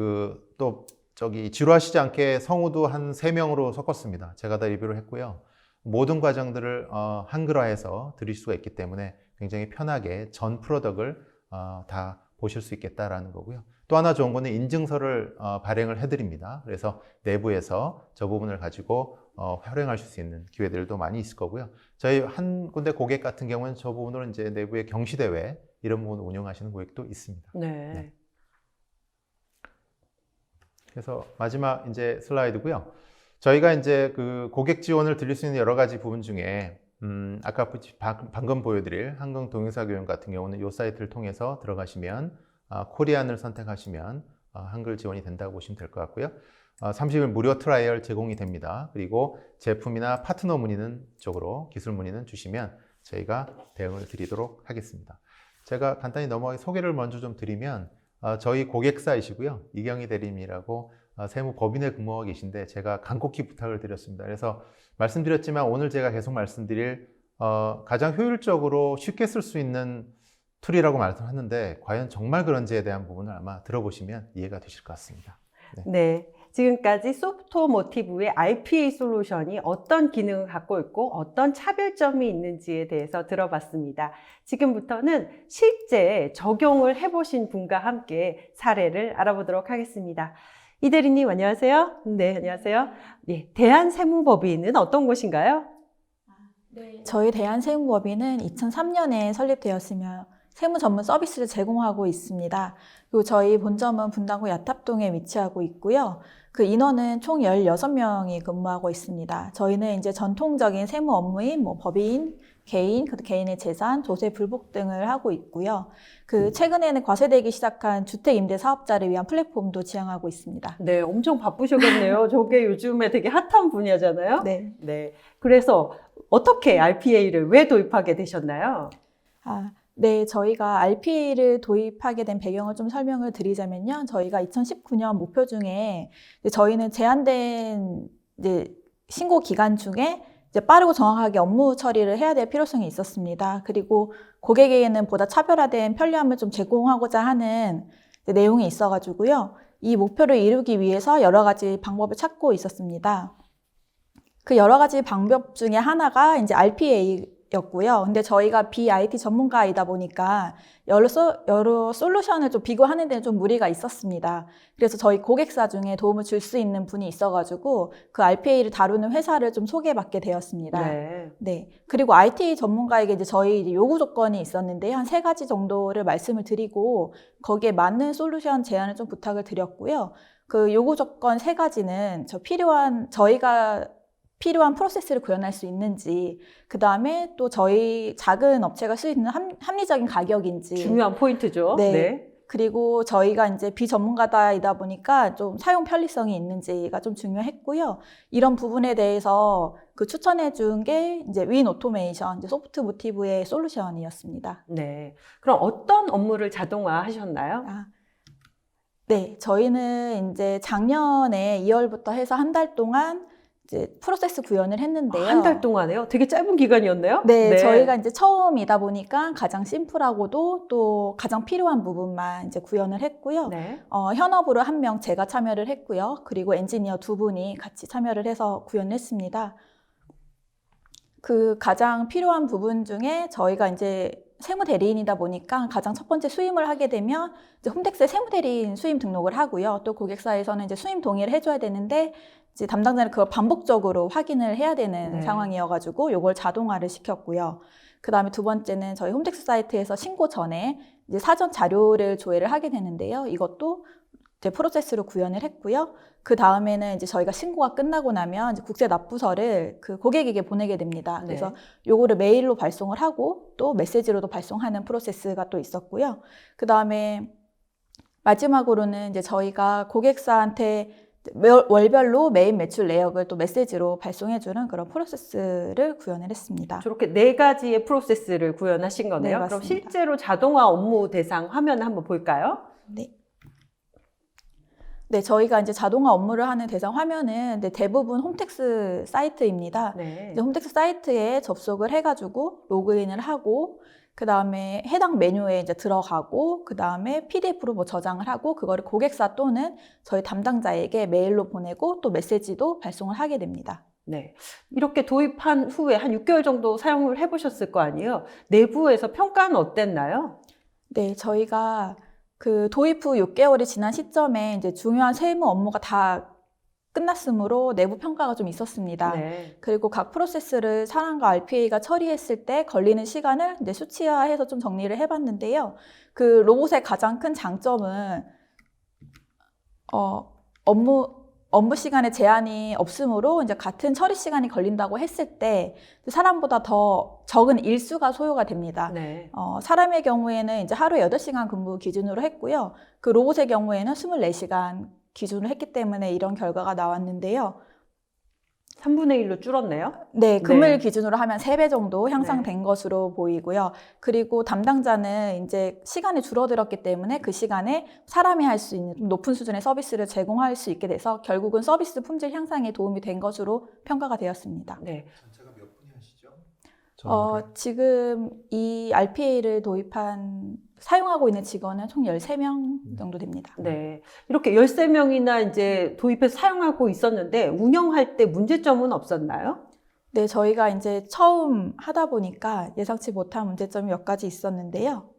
지루하시지 않게 성우도 한 3명으로 섞었습니다. 제가 다 리뷰를 했고요. 모든 과정들을 한글화해서 드릴 수가 있기 때문에 굉장히 편하게 전 프로덕을 다 보실 수 있겠다라는 거고요. 또 하나 좋은 거는 인증서를 발행을 해드립니다. 그래서 내부에서 저 부분을 가지고 활용하실 수 있는 기회들도 많이 있을 거고요. 저희 한 군데 고객 같은 경우는 저 부분으로 이제 내부의 경시대회 이런 부분을 운영하시는 고객도 있습니다.
네.
그래서 마지막 이제 슬라이드고요. 저희가 이제 그 고객 지원을 드릴 수 있는 여러 가지 부분 중에 아까 방금 보여드릴 한국동영상교육 같은 경우는 이 사이트를 통해서 들어가시면 코리안을 선택하시면 한글 지원이 된다고 보시면 될 것 같고요. 30일 무료 트라이얼 제공이 됩니다. 그리고 제품이나 파트너 문의는 쪽으로 기술 문의는 주시면 저희가 대응을 드리도록 하겠습니다. 제가 간단히 넘어가게 소개를 먼저 좀 드리면 저희 고객사이시고요. 이경희 대리님이라고 세무법인에 근무하고 계신데 제가 간곡히 부탁을 드렸습니다. 그래서 말씀드렸지만 오늘 제가 계속 말씀드릴 가장 효율적으로 쉽게 쓸 수 있는 툴이라고 말씀했는데 과연 정말 그런지에 대한 부분을 아마 들어보시면 이해가 되실 것 같습니다.
네. 지금까지 소프트모티브의 RPA 솔루션이 어떤 기능을 갖고 있고 어떤 차별점이 있는지에 대해서 들어봤습니다. 지금부터는 실제 적용을 해보신 분과 함께 사례를 알아보도록 하겠습니다. 이 대리님 안녕하세요. 네, 안녕하세요. 네, 대한세무법인은 어떤 곳인가요?
저희 대한세무법인은 2003년에 설립되었으며 세무 전문 서비스를 제공하고 있습니다. 그리고 저희 본점은 분당구 야탑동에 위치하고 있고요. 그 인원은 총 16명이 근무하고 있습니다. 저희는 이제 전통적인 세무 업무인 법인, 개인, 개인의 재산, 조세 불복 등을 하고 있고요. 최근에는 과세되기 시작한 주택 임대 사업자를 위한 플랫폼도 지향하고 있습니다.
네, 엄청 바쁘셨겠네요. 저게 요즘에 되게 핫한 분야잖아요.
네.
네. 그래서 어떻게 RPA를 왜 도입하게 되셨나요?
네, 저희가 RPA를 도입하게 된 배경을 좀 설명을 드리자면요. 저희가 2019년 목표 중에 저희는 제한된 신고 기간 중에 이제 빠르고 정확하게 업무 처리를 해야 될 필요성이 있었습니다. 그리고 고객에게는 보다 차별화된 편리함을 좀 제공하고자 하는 이제 내용이 있어가지고요. 이 목표를 이루기 위해서 여러 가지 방법을 찾고 있었습니다. 그 여러 가지 방법 중에 하나가 이제 RPA였고요. 근데 저희가 BIT 전문가이다 보니까 여러 솔루션을 좀 비교하는 데는 좀 무리가 있었습니다. 그래서 저희 고객사 중에 도움을 줄 수 있는 분이 있어가지고 그 RPA를 다루는 회사를 좀 소개받게 되었습니다.
네.
네. 그리고 IT 전문가에게 이제 저희 이제 요구 조건이 있었는데요. 한 3가지 정도를 말씀을 드리고 거기에 맞는 솔루션 제안을 좀 부탁을 드렸고요. 그 요구 조건 3가지는 저희가 필요한 프로세스를 구현할 수 있는지, 그 다음에 또 저희 작은 업체가 쓸 수 있는 합리적인 가격인지.
중요한 포인트죠.
네. 그리고 저희가 이제 비전문가이다 보니까 좀 사용 편리성이 있는지가 좀 중요했고요. 이런 부분에 대해서 그 추천해 준 게 이제 윈 오토메이션, 이제 소프트 모티브의 솔루션이었습니다.
네. 그럼 어떤 업무를 자동화 하셨나요?
네. 저희는 이제 작년에 2월부터 해서 한 달 동안 이제 프로세스 구현을 했는데요.
한 달 동안에요? 되게 짧은 기간이었네요?
네, 저희가 이제 처음이다 보니까 가장 심플하고도 또 가장 필요한 부분만 이제 구현을 했고요.
네.
현업으로 1명 제가 참여를 했고요. 그리고 엔지니어 2분이 같이 참여를 해서 구현을 했습니다. 그 가장 필요한 부분 중에 저희가 이제 세무대리인이다 보니까 가장 첫 번째 수임을 하게 되면 이제 홈택스에 세무대리인 수임 등록을 하고요. 또 고객사에서는 이제 수임 동의를 해줘야 되는데 이제 담당자는 그걸 반복적으로 확인을 해야 되는
네.
상황이어가지고 이걸 자동화를 시켰고요. 그 다음에 2번째는 저희 홈택스 사이트에서 신고 전에 이제 사전 자료를 조회를 하게 되는데요. 이것도 이제 프로세스로 구현을 했고요. 그 다음에는 이제 저희가 신고가 끝나고 나면 이제 국세 납부서를 그 고객에게 보내게 됩니다.
네.
그래서 요거를 메일로 발송을 하고 또 메시지로도 발송하는 프로세스가 또 있었고요. 그 다음에 마지막으로는 이제 저희가 고객사한테 월별로 메인 매출 내역을 또 메시지로 발송해주는 그런 프로세스를 구현을 했습니다.
저렇게 4가지의 프로세스를 구현하신 거네요.
네,
그럼
맞습니다.
실제로 자동화 업무 대상 화면 한번 볼까요?
네. 네, 저희가 이제 자동화 업무를 하는 대상 화면은 대부분 홈택스 사이트입니다.
네.
이제 홈택스 사이트에 접속을 해가지고 로그인을 하고 그 다음에 해당 메뉴에 이제 들어가고 그 다음에 PDF로 뭐 저장을 하고 그거를 고객사 또는 저희 담당자에게 메일로 보내고 또 메시지도 발송을 하게 됩니다.
네. 이렇게 도입한 후에 한 6개월 정도 사용을 해보셨을 거 아니에요? 내부에서 평가는 어땠나요?
네, 저희가 그 도입 후 6개월이 지난 시점에 이제 중요한 세무 업무가 다 끝났으므로 내부 평가가 좀 있었습니다.
네.
그리고 각 프로세스를 사람과 RPA가 처리했을 때 걸리는 시간을 이제 수치화해서 좀 정리를 해봤는데요. 그 로봇의 가장 큰 장점은 업무 시간에 제한이 없으므로 이제 같은 처리 시간이 걸린다고 했을 때 사람보다 더 적은 일수가 소요가 됩니다.
네.
사람의 경우에는 이제 하루에 8시간 근무 기준으로 했고요. 그 로봇의 경우에는 24시간 기준으로 했기 때문에 이런 결과가 나왔는데요.
3분의 1로 줄었네요?
네, 금을
네.
기준으로 하면 3배 정도 향상된 것으로 보이고요. 그리고 담당자는 이제 시간이 줄어들었기 때문에 그 시간에 사람이 할 수 있는 높은 수준의 서비스를 제공할 수 있게 돼서 결국은 서비스 품질 향상에 도움이 된 것으로 평가가 되었습니다.
네.
전체가 몇 분이 하시죠?
지금 이 RPA를 사용하고 있는 직원은 총 13명 정도 됩니다.
네. 이렇게 13명이나 이제 도입해서 사용하고 있었는데 운영할 때 문제점은 없었나요?
네, 저희가 이제 처음 하다 보니까 예상치 못한 문제점이 몇 가지 있었는데요.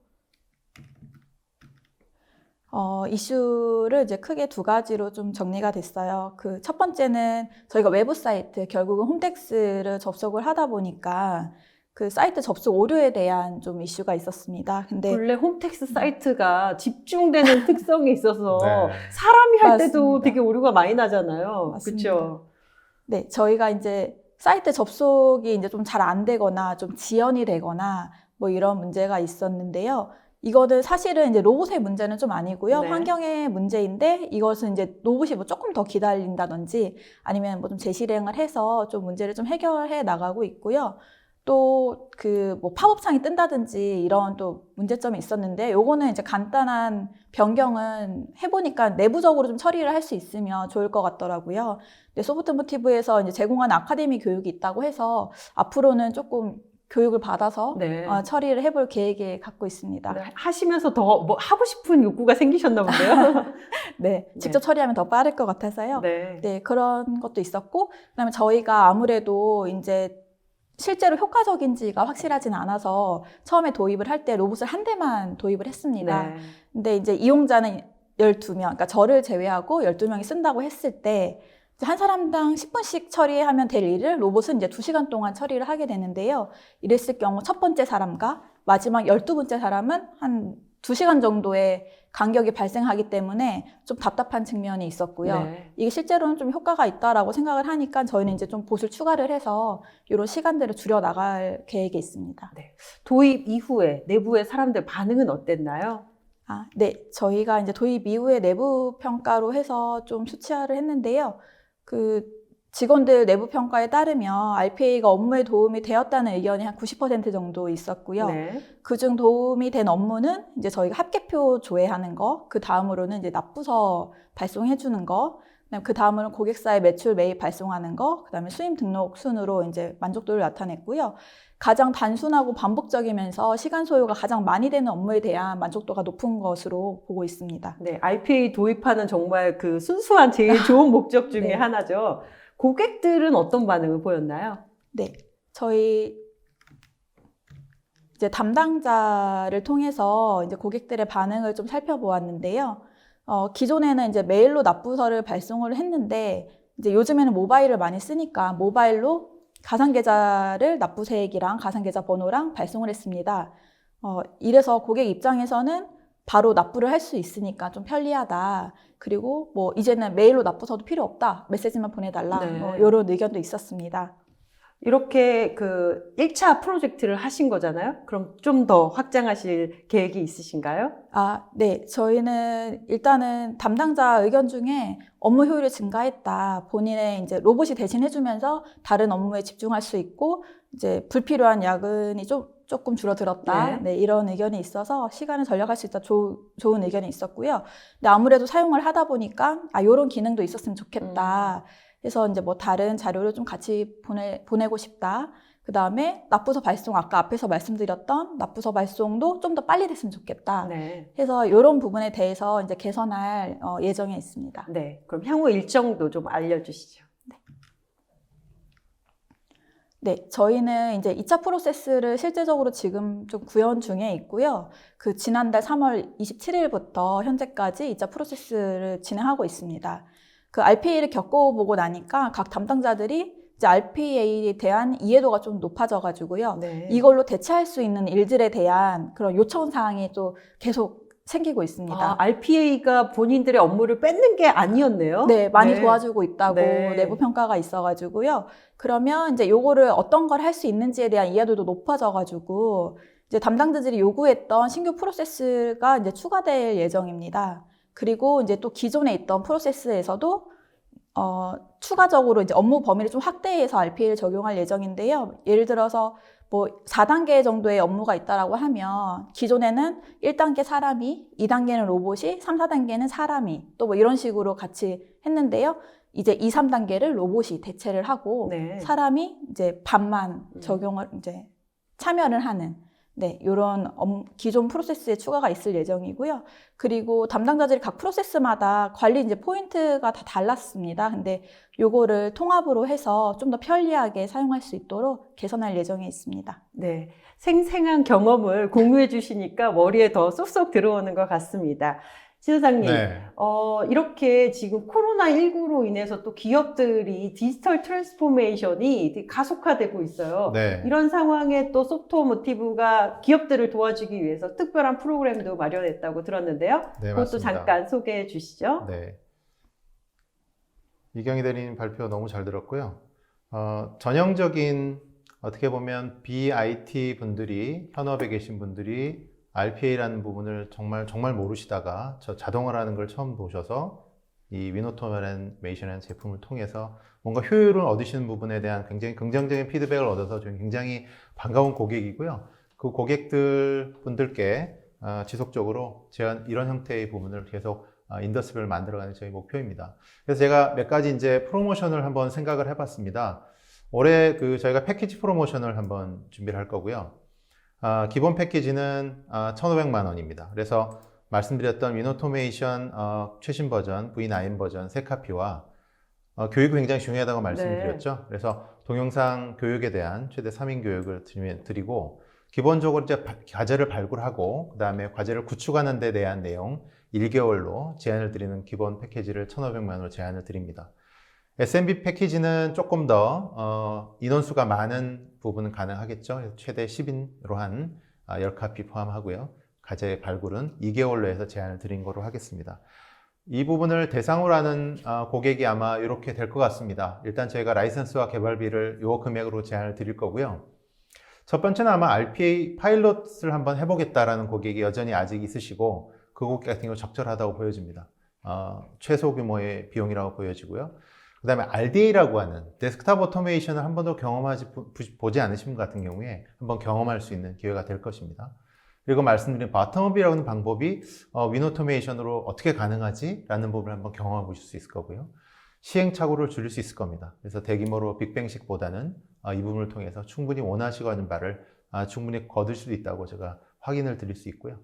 이슈를 이제 크게 2가지로 좀 정리가 됐어요. 그 첫 번째는 저희가 외부 사이트, 결국은 홈택스를 접속을 하다 보니까 그 사이트 접속 오류에 대한 좀 이슈가 있었습니다. 근데
원래 홈택스 사이트가 집중되는 특성이 있어서
네.
사람이 할 때도
맞습니다.
되게 오류가 많이 나잖아요.
맞습니다.
그렇죠?
네, 저희가 이제 사이트 접속이 이제 좀 잘 안 되거나 좀 지연이 되거나 뭐 이런 문제가 있었는데요. 이거는 사실은 이제 로봇의 문제는 좀 아니고요.
네.
환경의 문제인데 이것은 이제 로봇이 뭐 조금 더 기다린다든지 아니면 뭐 좀 재실행을 해서 좀 문제를 좀 해결해 나가고 있고요. 또 그 뭐 팝업창이 뜬다든지 이런 또 문제점이 있었는데 요거는 이제 간단한 변경은 해보니까 내부적으로 좀 처리를 할 수 있으면 좋을 것 같더라고요. 근데 소프트모티브에서 이제 제공하는 아카데미 교육이 있다고 해서 앞으로는 조금 교육을 받아서
네.
처리를 해볼 계획에 갖고 있습니다.
네, 하시면서 더 뭐 하고 싶은 욕구가 생기셨나 본데요.
네, 직접 처리하면 더 빠를 것 같아서요.
네.
네, 그런 것도 있었고, 그다음에 저희가 아무래도 이제 실제로 효과적인지가 확실하진 않아서 처음에 도입을 할 때 로봇을 한 대만 도입을 했습니다.
네.
근데 이제 이용자는 12명, 그러니까 저를 제외하고 12명이 쓴다고 했을 때 이제 한 사람당 10분씩 처리하면 될 일을 로봇은 이제 2시간 동안 처리를 하게 되는데요. 이랬을 경우 첫 번째 사람과 마지막 12번째 사람은 한 2시간 정도의 간격이 발생하기 때문에 좀 답답한 측면이 있었고요.
네.
이게 실제로는 좀 효과가 있다라고 생각을 하니까 저희는 이제 좀 보수를 추가를 해서 이런 시간들을 줄여 나갈 계획에 있습니다.
도입 이후에 내부의 사람들 반응은 어땠나요?
네. 저희가 이제 도입 이후에 내부 평가로 해서 좀 수치화를 했는데요. 그 직원들 내부 평가에 따르면 RPA가 업무에 도움이 되었다는 의견이 한 90% 정도 있었고요.
네.
그중 도움이 된 업무는 이제 저희가 합계표 조회하는 거, 그 다음으로는 이제 납부서 발송해 주는 거, 그 다음으로는 고객사의 매출 매입 발송하는 거, 그 다음에 수임 등록 순으로 이제 만족도를 나타냈고요. 가장 단순하고 반복적이면서 시간 소요가 가장 많이 되는 업무에 대한 만족도가 높은 것으로 보고 있습니다.
네, RPA 도입하는 정말 그 순수한 제일 좋은 목적 중에
네.
하나죠. 고객들은 어떤 반응을 보였나요?
네, 저희 이제 담당자를 통해서 이제 고객들의 반응을 좀 살펴보았는데요. 기존에는 이제 메일로 납부서를 발송을 했는데 이제 요즘에는 모바일을 많이 쓰니까 모바일로 가상계좌를 납부세액이랑 가상계좌 번호랑 발송을 했습니다. 이래서 고객 입장에서는 바로 납부를 할 수 있으니까 좀 편리하다. 그리고 뭐 이제는 메일로 납부서도 필요 없다. 메시지만 보내달라.
네.
뭐 이런 의견도 있었습니다.
이렇게 그 1차 프로젝트를 하신 거잖아요. 그럼 좀 더 확장하실 계획이 있으신가요?
네. 저희는 일단은 담당자 의견 중에 업무 효율이 증가했다. 본인의 이제 로봇이 대신해주면서 다른 업무에 집중할 수 있고, 이제 불필요한 야근이 조금 줄어들었다.
네.
네, 이런 의견이 있어서 시간을 절약할 수 있다. 좋은 의견이 있었고요. 근데 아무래도 사용을 하다 보니까, 이런 기능도 있었으면 좋겠다. 그래서 이제 뭐 다른 자료를 좀 같이 보내고 싶다. 그 다음에 납부서 발송, 아까 앞에서 말씀드렸던 납부서 발송도 좀 더 빨리 됐으면 좋겠다.
네.
해서 이런 부분에 대해서 이제 개선할 예정에 있습니다.
네. 그럼 향후 일정도 좀 알려주시죠.
네, 저희는 이제 2차 프로세스를 실제적으로 지금 좀 구현 중에 있고요. 그 지난달 3월 27일부터 현재까지 2차 프로세스를 진행하고 있습니다. 그 RPA를 겪어보고 나니까 각 담당자들이 이제 RPA에 대한 이해도가 좀 높아져가지고요.
네.
이걸로 대체할 수 있는 일들에 대한 그런 요청 사항이 또 계속 생기고 있습니다.
RPA가 본인들의 업무를 뺏는 게 아니었네요.
네, 많이
네.
도와주고 있다고
네.
내부 평가가 있어가지고요. 그러면 이제 요거를 어떤 걸 할 수 있는지에 대한 이해도도 높아져가지고 이제 담당자들이 요구했던 신규 프로세스가 이제 추가될 예정입니다. 그리고 이제 또 기존에 있던 프로세스에서도 추가적으로 이제 업무 범위를 좀 확대해서 RPA를 적용할 예정인데요. 예를 들어서 뭐 4단계 정도의 업무가 있다라고 하면 기존에는 1단계 사람이, 2단계는 로봇이, 3, 4단계는 사람이 또 뭐 이런 식으로 같이 했는데요. 이제 2, 3단계를 로봇이 대체를 하고
네.
사람이 이제 반만 적용을 이제 참여를 하는 이런 기존 프로세스에 추가가 있을 예정이고요. 그리고 담당자들이 각 프로세스마다 관리 이제 포인트가 다 달랐습니다. 근데 요거를 통합으로 해서 좀 더 편리하게 사용할 수 있도록 개선할 예정에 있습니다.
네. 생생한 경험을 공유해 주시니까 머리에 더 쏙쏙 들어오는 것 같습니다. 지도사님,
네.
이렇게 지금 코로나19로 인해서 또 기업들이 디지털 트랜스포메이션이 되게 가속화되고 있어요.
네.
이런 상황에 또 소프트모티브가 기업들을 도와주기 위해서 특별한 프로그램도 마련했다고 들었는데요.
네,
그것도
맞습니다.
잠깐 소개해 주시죠.
네. 이경희 대리님 발표 너무 잘 들었고요. 전형적인 어떻게 보면 BIT 분들이 현업에 계신 분들이 RPA라는 부분을 정말 모르시다가 저 자동화라는 걸 처음 보셔서 이 윈오토메이션이라는 제품을 통해서 뭔가 효율을 얻으시는 부분에 대한 굉장히 긍정적인 피드백을 얻어서 저는 굉장히 반가운 고객이고요. 그 고객들 분들께 지속적으로 이런 형태의 부분을 계속 인더스트리를 만들어가는 저희 목표입니다. 그래서 제가 몇 가지 이제 프로모션을 한번 생각을 해봤습니다. 올해 저희가 패키지 프로모션을 한번 준비를 할 거고요. 기본 패키지는 1,500만 원입니다. 그래서 말씀드렸던 윈오토메이션 최신 버전, V9 버전 3카피와 교육이 굉장히 중요하다고 말씀드렸죠. 그래서 동영상 교육에 대한 최대 3인 교육을 드리고 기본적으로 이제 과제를 발굴하고 그 다음에 과제를 구축하는 데 대한 내용 1개월로 제한을 드리는 기본 패키지를 1,500만 원으로 제한을 드립니다. SMB 패키지는 조금 더 인원수가 많은 부분은 가능하겠죠. 그래서 최대 10인으로 한 10카피 포함하고요. 과제 발굴은 2개월로 해서 제한을 드린 거로 하겠습니다. 이 부분을 대상으로 하는 고객이 아마 이렇게 될 것 같습니다. 일단 저희가 라이선스와 개발비를 이 금액으로 제한을 드릴 거고요. 첫 번째는 아마 RPA 파일럿을 한번 해보겠다라는 고객이 여전히 아직 있으시고 그 고객 같은 경우 적절하다고 보여집니다. 최소 규모의 비용이라고 보여지고요. 그 다음에 RDA라고 하는 데스크탑 오토메이션을 한 번도 보지 않으신 분 같은 경우에 한번 경험할 수 있는 기회가 될 것입니다. 그리고 말씀드린 바텀업이라고 하는 방법이 윈오토메이션으로 어떻게 가능하지? 라는 부분을 한번 경험해 보실 수 있을 거고요. 시행착오를 줄일 수 있을 겁니다. 그래서 대규모로 빅뱅식보다는 이 부분을 통해서 충분히 원하시고 하는 바를 충분히 거둘 수도 있다고 제가 확인을 드릴 수 있고요.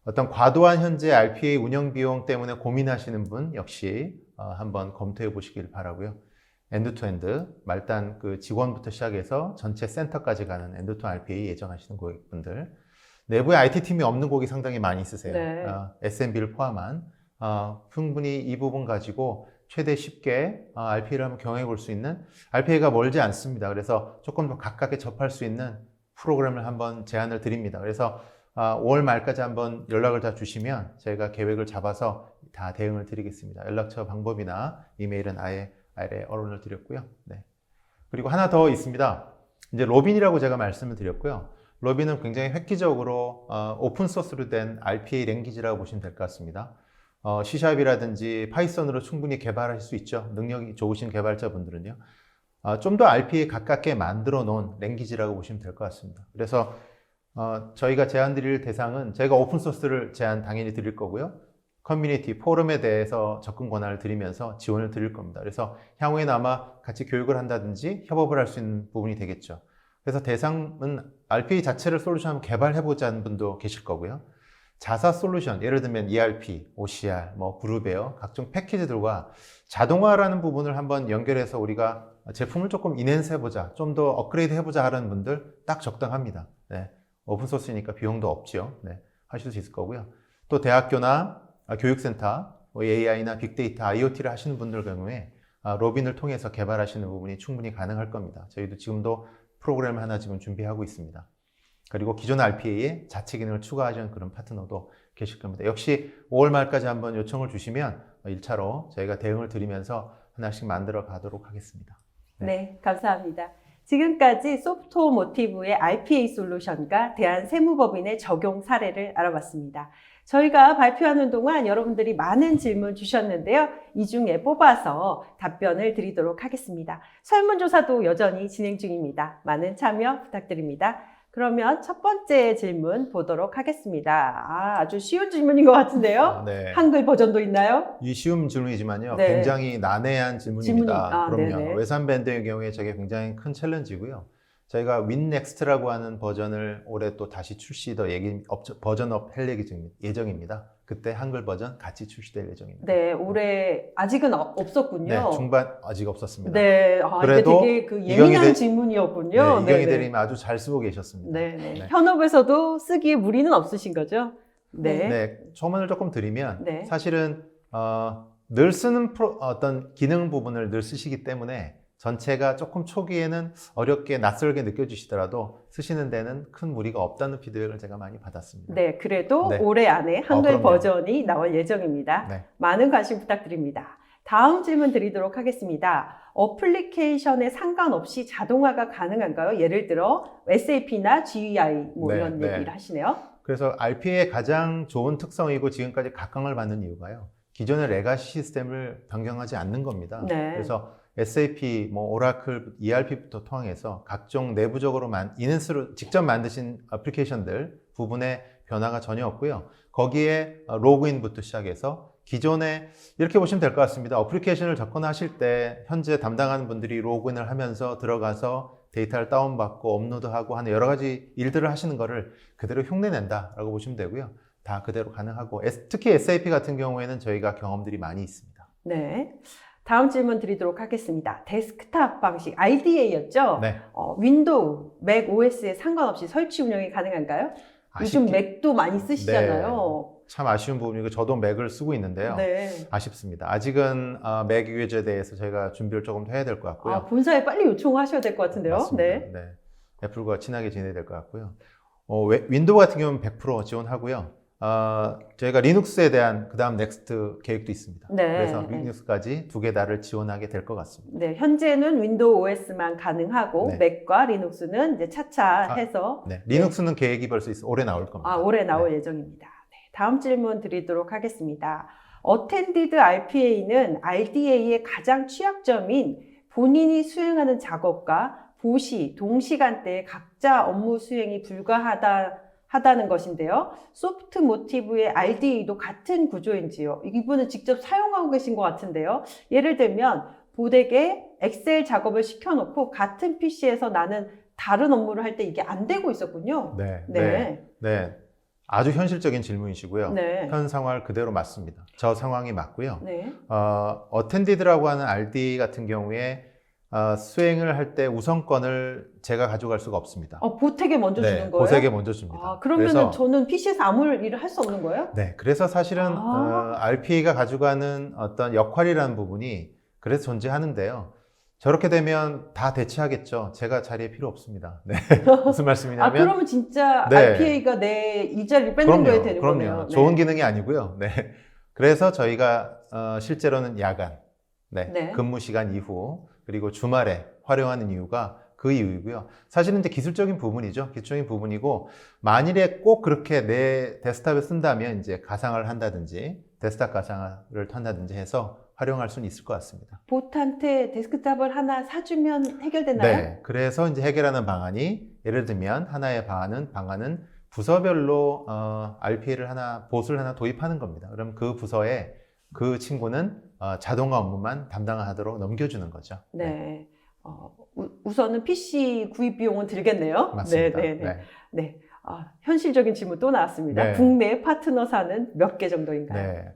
어떤 과도한 현재 RPA 운영 비용 때문에 고민하시는 분 역시 한번 검토해 보시길 바라고요. 엔드투엔드, 말단 직원부터 시작해서 전체 센터까지 가는 엔드투 RPA 예정하시는 고객분들, 내부에 IT팀이 없는 고객이 상당히 많이 있으세요.
네.
SMB를 포함한 충분히 이 부분 가지고 최대 쉽게 RPA를 한번 경험해 볼 수 있는, RPA가 멀지 않습니다. 그래서 조금 더 가깝게 접할 수 있는 프로그램을 한번 제안을 드립니다. 그래서 5월 말까지 한번 연락을 다 주시면 저희가 계획을 잡아서 다 대응을 드리겠습니다. 연락처 방법이나 이메일은 아예 언론을 드렸고요. 네. 그리고 하나 더 있습니다. 이제 로빈이라고 제가 말씀을 드렸고요. 로빈은 굉장히 획기적으로 오픈소스로 된 RPA 랭귀지라고 보시면 될 것 같습니다. C샵이라든지 파이썬으로 충분히 개발할 수 있죠. 능력이 좋으신 개발자분들은요. 좀 더 RPA에 가깝게 만들어 놓은 랭귀지라고 보시면 될 것 같습니다. 그래서 저희가 제안 드릴 대상은 저희가 오픈소스를 제안 당연히 드릴 거고요. 커뮤니티, 포럼에 대해서 접근 권한을 드리면서 지원을 드릴 겁니다. 그래서 향후에는 아마 같이 교육을 한다든지 협업을 할 수 있는 부분이 되겠죠. 그래서 대상은 RPA 자체를 솔루션 개발해보자 하는 분도 계실 거고요. 자사 솔루션, 예를 들면 ERP, OCR, 그룹웨어, 각종 패키지들과 자동화라는 부분을 한번 연결해서 우리가 제품을 조금 인핸스 해보자, 좀 더 업그레이드 해보자 하는 분들 딱 적당합니다. 네. 오픈소스니까 비용도 없죠. 네. 하실 수 있을 거고요. 또 대학교나 교육센터, AI나 빅데이터, IoT를 하시는 분들 경우에 로빈을 통해서 개발하시는 부분이 충분히 가능할 겁니다. 저희도 지금도 프로그램을 하나 지금 준비하고 있습니다. 그리고 기존 RPA에 자체 기능을 추가하시는 그런 파트너도 계실 겁니다. 역시 5월 말까지 한번 요청을 주시면 1차로 저희가 대응을 드리면서 하나씩 만들어 가도록 하겠습니다.
네, 감사합니다. 지금까지 소프트모티브의 RPA 솔루션과 대한세무법인의 적용 사례를 알아봤습니다. 저희가 발표하는 동안 여러분들이 많은 질문 주셨는데요. 이 중에 뽑아서 답변을 드리도록 하겠습니다. 설문조사도 여전히 진행 중입니다. 많은 참여 부탁드립니다. 그러면 첫 번째 질문 보도록 하겠습니다. 아주 쉬운 질문인 것 같은데요.
네.
한글 버전도 있나요?
이 쉬운 질문이지만요.
네.
굉장히 난해한 질문입니다. 그럼요.
네네.
외산밴드의 경우에 저게 굉장히 큰 챌린지고요. 저희가 윈넥스트라고 하는 버전을 올해 또 다시 버전업 할 예정입니다. 그때 한글 버전 같이 출시될 예정입니다.
네, 올해 아직은 없었군요.
네, 중반 아직 없었습니다.
네,
그래도
이게 되게 예민한 질문이었군요.
네, 이경희 대리님 아주 잘 쓰고 계셨습니다.
네,
네.
현업에서도 쓰기에 무리는 없으신 거죠? 네.
네, 조언을 조금 드리면
네.
사실은 늘 쓰는 어떤 기능 부분을 늘 쓰시기 때문에 전체가 조금 초기에는 어렵게 낯설게 느껴지시더라도 쓰시는 데는 큰 무리가 없다는 피드백을 제가 많이 받았습니다.
네, 그래도
네.
올해 안에 한글
그럼요.
버전이 나올 예정입니다.
네.
많은 관심 부탁드립니다. 다음 질문 드리도록 하겠습니다. 어플리케이션에 상관없이 자동화가 가능한가요? 예를 들어 SAP나 GUI
네,
이런
네.
얘기를 하시네요.
그래서 RPA의 가장 좋은 특성이고 지금까지 각광을 받는 이유가요. 기존의 레가시 시스템을 변경하지 않는 겁니다.
네.
그래서 SAP, 오라클, ERP부터 통해서 각종 내부적으로 인앤스로 직접 만드신 애플리케이션들 부분에 변화가 전혀 없고요. 거기에 로그인부터 시작해서 기존에 이렇게 보시면 될 것 같습니다. 어플리케이션을 접근하실 때 현재 담당하는 분들이 로그인을 하면서 들어가서 데이터를 다운받고 업로드하고 하는 여러 가지 일들을 하시는 거를 그대로 흉내낸다라고 보시면 되고요. 다 그대로 가능하고 특히 SAP 같은 경우에는 저희가 경험들이 많이 있습니다.
네. 다음 질문 드리도록 하겠습니다. 데스크탑 방식 RDA였죠?
네.
윈도우, 맥 OS에 상관없이 설치 운영이 가능한가요? 요즘 맥도 많이 쓰시잖아요.
참 아쉬운 부분이고 저도 맥을 쓰고 있는데요.
네.
아쉽습니다. 아직은 맥 유저에 대해서 저희가 준비를 조금 더 해야 될 것 같고요.
본사에 빨리 요청하셔야 될 것 같은데요.
맞습니다.
네.
네. 애플과 친하게 지내야 될 것 같고요. 윈도우 같은 경우는 100% 지원하고요. 저희가 리눅스에 대한 그 다음 넥스트 계획도 있습니다.
네.
그래서 리눅스까지 두 개 다를 지원하게 될 것 같습니다.
네, 현재는 윈도우 OS만 가능하고
네.
맥과 리눅스는 이제 차차 해서
네, 리눅스는 계획이 벌써 올해 나올 겁니다.
올해 나올
네.
예정입니다. 네, 다음 질문 드리도록 하겠습니다. Attended RPA는 RDA의 가장 취약점인 본인이 수행하는 작업과 보시, 동시간대에 각자 업무 수행이 불가하다는 것인데요. 소프트 모티브의 RDA도 같은 구조인지요? 이분은 직접 사용하고 계신 것 같은데요. 예를 들면 보덱에 엑셀 작업을 시켜놓고 같은 PC에서 나는 다른 업무를 할 때 이게 안 되고 있었군요.
네,
네.
네, 네. 아주 현실적인 질문이시고요.
네.
현 상황을 그대로 맞습니다. 저 상황이 맞고요.
네.
어텐디드라고 하는 RDA 같은 경우에 수행을 할 때 우선권을 제가 가져갈 수가 없습니다.
보텍에 먼저 주는 거예요?
보색에 먼저 줍니다.
그러면 저는 PC에서 아무 일을 할 수 없는 거예요?
네, 그래서 사실은 RPA가 가져가는 어떤 역할이라는 부분이 그래서 존재하는데요. 저렇게 되면 다 대체하겠죠. 제가 자리에 필요 없습니다. 네. 무슨 말씀이냐면
그러면 진짜
네.
RPA가 내 이 자리를 뺏는 거에 되는 거네요. 네.
좋은 기능이 아니고요. 네. 그래서 저희가 실제로는 야간,
네.
근무 시간 이후 그리고 주말에 활용하는 이유가 그 이유이고요. 사실은 이제 기술적인 부분이죠. 기술적인 부분이고 만일에 꼭 그렇게 내 데스크탑에 쓴다면 이제 가상을 한다든지 데스크탑 가상을 한다든지 해서 활용할 수는 있을 것 같습니다.
봇한테 데스크탑을 하나 사주면 해결되나요?
네, 그래서 이제 해결하는 방안이 예를 들면 하나의 방안은 부서별로 RPA를 봇을 하나 도입하는 겁니다. 그럼 그 부서에 그 친구는 자동화 업무만 담당하도록 넘겨주는 거죠.
네. 우선은 PC 구입 비용은 들겠네요.
맞습니다.
네. 현실적인 질문 또 나왔습니다.
네.
국내 파트너사는 몇 개 정도인가요?
네.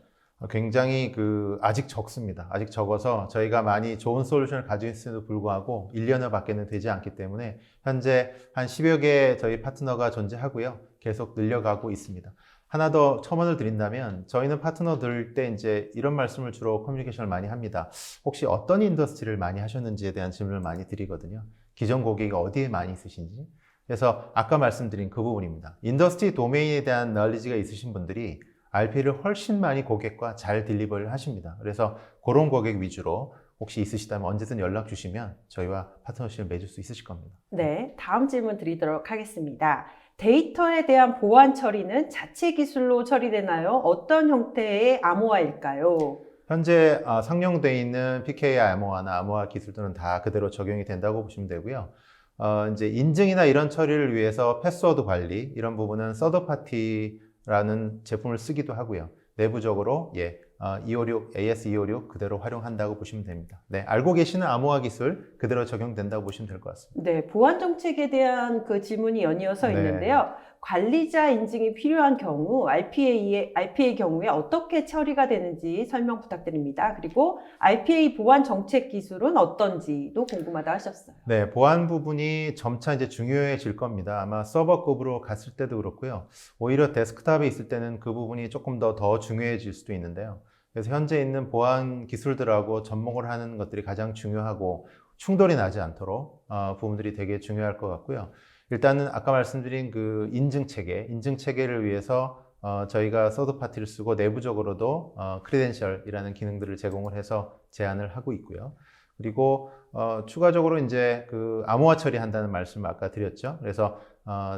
굉장히 아직 적습니다. 아직 적어서 저희가 많이 좋은 솔루션을 가지고 있음에도 불구하고 1년여 밖에는 되지 않기 때문에 현재 한 10여 개 저희 파트너가 존재하고요. 계속 늘려가고 있습니다. 하나 더 첨언을 드린다면 저희는 파트너들 때 이제 이런 말씀을 주로 커뮤니케이션을 많이 합니다. 혹시 어떤 인더스트리를 많이 하셨는지에 대한 질문을 많이 드리거든요. 기존 고객이 어디에 많이 있으신지. 그래서 아까 말씀드린 그 부분입니다. 인더스트리 도메인에 대한 널리지가 있으신 분들이 RPA를 훨씬 많이 고객과 잘 딜리버를 하십니다. 그래서 그런 고객 위주로 혹시 있으시다면 언제든 연락 주시면 저희와 파트너십을 맺을 수 있으실 겁니다.
네, 다음 질문 드리도록 하겠습니다. 데이터에 대한 보안 처리는 자체 기술로 처리되나요? 어떤 형태의 암호화일까요?
현재 상용되어 있는 PKI 암호화나 암호화 기술들은 다 그대로 적용이 된다고 보시면 되고요. 이제 인증이나 이런 처리를 위해서 패스워드 관리 이런 부분은 서드 파티라는 제품을 쓰기도 하고요. 내부적으로 256, AS256 그대로 활용한다고 보시면 됩니다. 네, 알고 계시는 암호화 기술 그대로 적용된다고 보시면 될 것 같습니다.
네, 보안 정책에 대한 그 질문이 연이어서 있는데요. 관리자 인증이 필요한 경우 RPA 경우에 어떻게 처리가 되는지 설명 부탁드립니다. 그리고 RPA 보안 정책 기술은 어떤지도 궁금하다 하셨어요.
네, 보안 부분이 점차 이제 중요해질 겁니다. 아마 서버급으로 갔을 때도 그렇고요. 오히려 데스크탑에 있을 때는 그 부분이 조금 더 중요해질 수도 있는데요. 그래서 현재 있는 보안 기술들하고 접목을 하는 것들이 가장 중요하고 충돌이 나지 않도록 부분들이 되게 중요할 것 같고요. 일단은 아까 말씀드린 그 인증 체계를 위해서 저희가 서드 파티를 쓰고 내부적으로도 크리덴셜이라는 기능들을 제공을 해서 제안을 하고 있고요. 그리고 추가적으로 이제 그 암호화 처리한다는 말씀을 아까 드렸죠. 그래서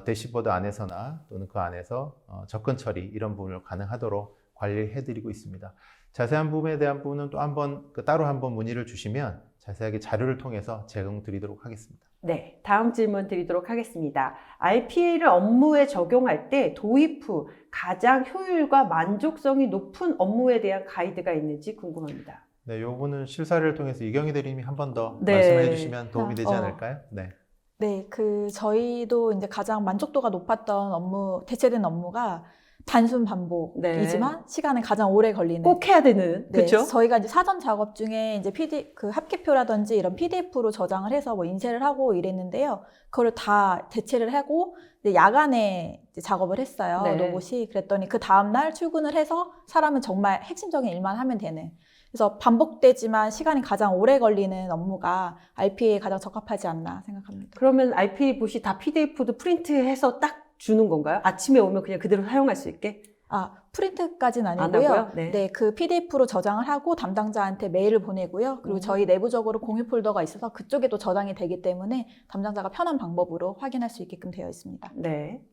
대시보드 안에서나 또는 그 안에서 접근 처리 이런 부분을 가능하도록 관리해 드리고 있습니다. 자세한 부분에 대한 부분은 또 한번 따로 한번 문의를 주시면 자세하게 자료를 통해서 제공 드리도록 하겠습니다.
네, 다음 질문 드리도록 하겠습니다. RPA를 업무에 적용할 때 도입 후 가장 효율과 만족성이 높은 업무에 대한 가이드가 있는지 궁금합니다.
네, 요거는 실사를 통해서 이경희 대리님이 한 번 더
네.
말씀해 주시면 도움이 되지
어.
않을까요? 네.
네, 저희도 이제 가장 만족도가 높았던 대체된 업무가 단순 반복이지만 시간은 가장 오래 걸리는.
꼭 해야 되는,
네,
그렇죠?
저희가 이제 사전 작업 중에 이제 합계표라든지 이런 PDF로 저장을 해서 뭐 인쇄를 하고 이랬는데요. 그거를 다 대체를 하고 이제 야간에 이제 작업을 했어요.
네.
로봇이. 그랬더니 그 다음날 출근을 해서 사람은 정말 핵심적인 일만 하면 되는. 그래서 반복되지만 시간이 가장 오래 걸리는 업무가 RPA에 가장 적합하지 않나 생각합니다.
그러면 RPA 봇이 다 PDF도 프린트해서 딱 주는 건가요? 아침에 오면 그냥 그대로 사용할 수 있게?
프린트까지는
안
아니고요.
하고요? 네.
그 PDF로 저장을 하고 담당자한테 메일을 보내고요. 그리고 저희 내부적으로 공유 폴더가 있어서 그쪽에도 저장이 되기 때문에 담당자가 편한 방법으로 확인할 수 있게끔 되어 있습니다.
네.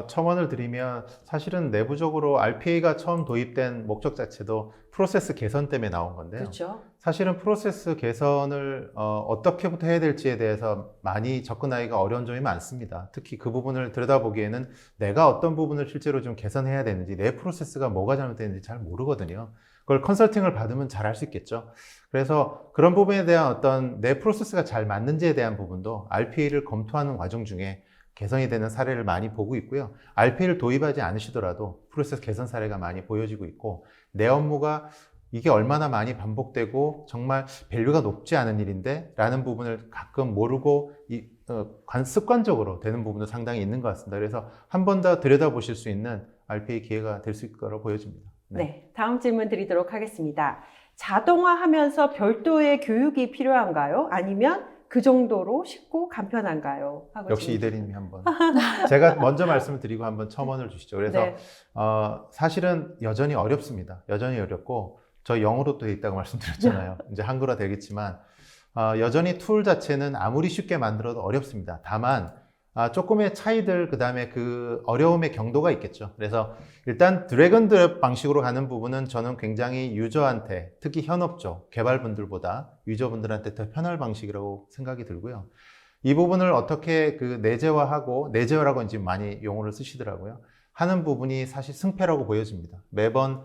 첨언을 드리면 사실은 내부적으로 RPA가 처음 도입된 목적 자체도 프로세스 개선 때문에 나온 건데요.
그렇죠.
사실은 프로세스 개선을 어떻게부터 해야 될지에 대해서 많이 접근하기가 어려운 점이 많습니다. 특히 그 부분을 들여다보기에는 내가 어떤 부분을 실제로 좀 개선해야 되는지, 내 프로세스가 뭐가 잘못되는지 잘 모르거든요. 그걸 컨설팅을 받으면 잘 할 수 있겠죠. 그래서 그런 부분에 대한 어떤 내 프로세스가 잘 맞는지에 대한 부분도 RPA를 검토하는 과정 중에 개선이 되는 사례를 많이 보고 있고요. RPA를 도입하지 않으시더라도 프로세스 개선 사례가 많이 보여지고 있고, 내 업무가 이게 얼마나 많이 반복되고 정말 밸류가 높지 않은 일인데 라는 부분을 가끔 모르고 습관적으로 되는 부분도 상당히 있는 것 같습니다. 그래서 한 번 더 들여다보실 수 있는 RPA 기회가 될 수 있을 거라고 보여집니다.
네. 다음 질문 드리도록 하겠습니다. 자동화하면서 별도의 교육이 필요한가요? 아니면 그 정도로 쉽고 간편한가요? 하고
역시
질문.
이 대리님이 한번 제가 먼저 말씀을 드리고 한번 첨언을 주시죠. 그래서
네.
사실은 여전히 어렵습니다. 여전히 어렵고 저 영어로 돼 있다고 말씀드렸잖아요. 이제 한글화 되겠지만 여전히 툴 자체는 아무리 쉽게 만들어도 어렵습니다. 다만 조금의 차이들, 그 다음에 그 어려움의 경도가 있겠죠. 그래서 일단 드래그 앤 드롭 방식으로 가는 부분은 저는 굉장히 유저한테, 특히 현업쪽 개발분들보다 유저분들한테 더 편할 방식이라고 생각이 들고요. 이 부분을 어떻게 내재화라고 이제 많이 용어를 쓰시더라고요. 하는 부분이 사실 승패라고 보여집니다. 매번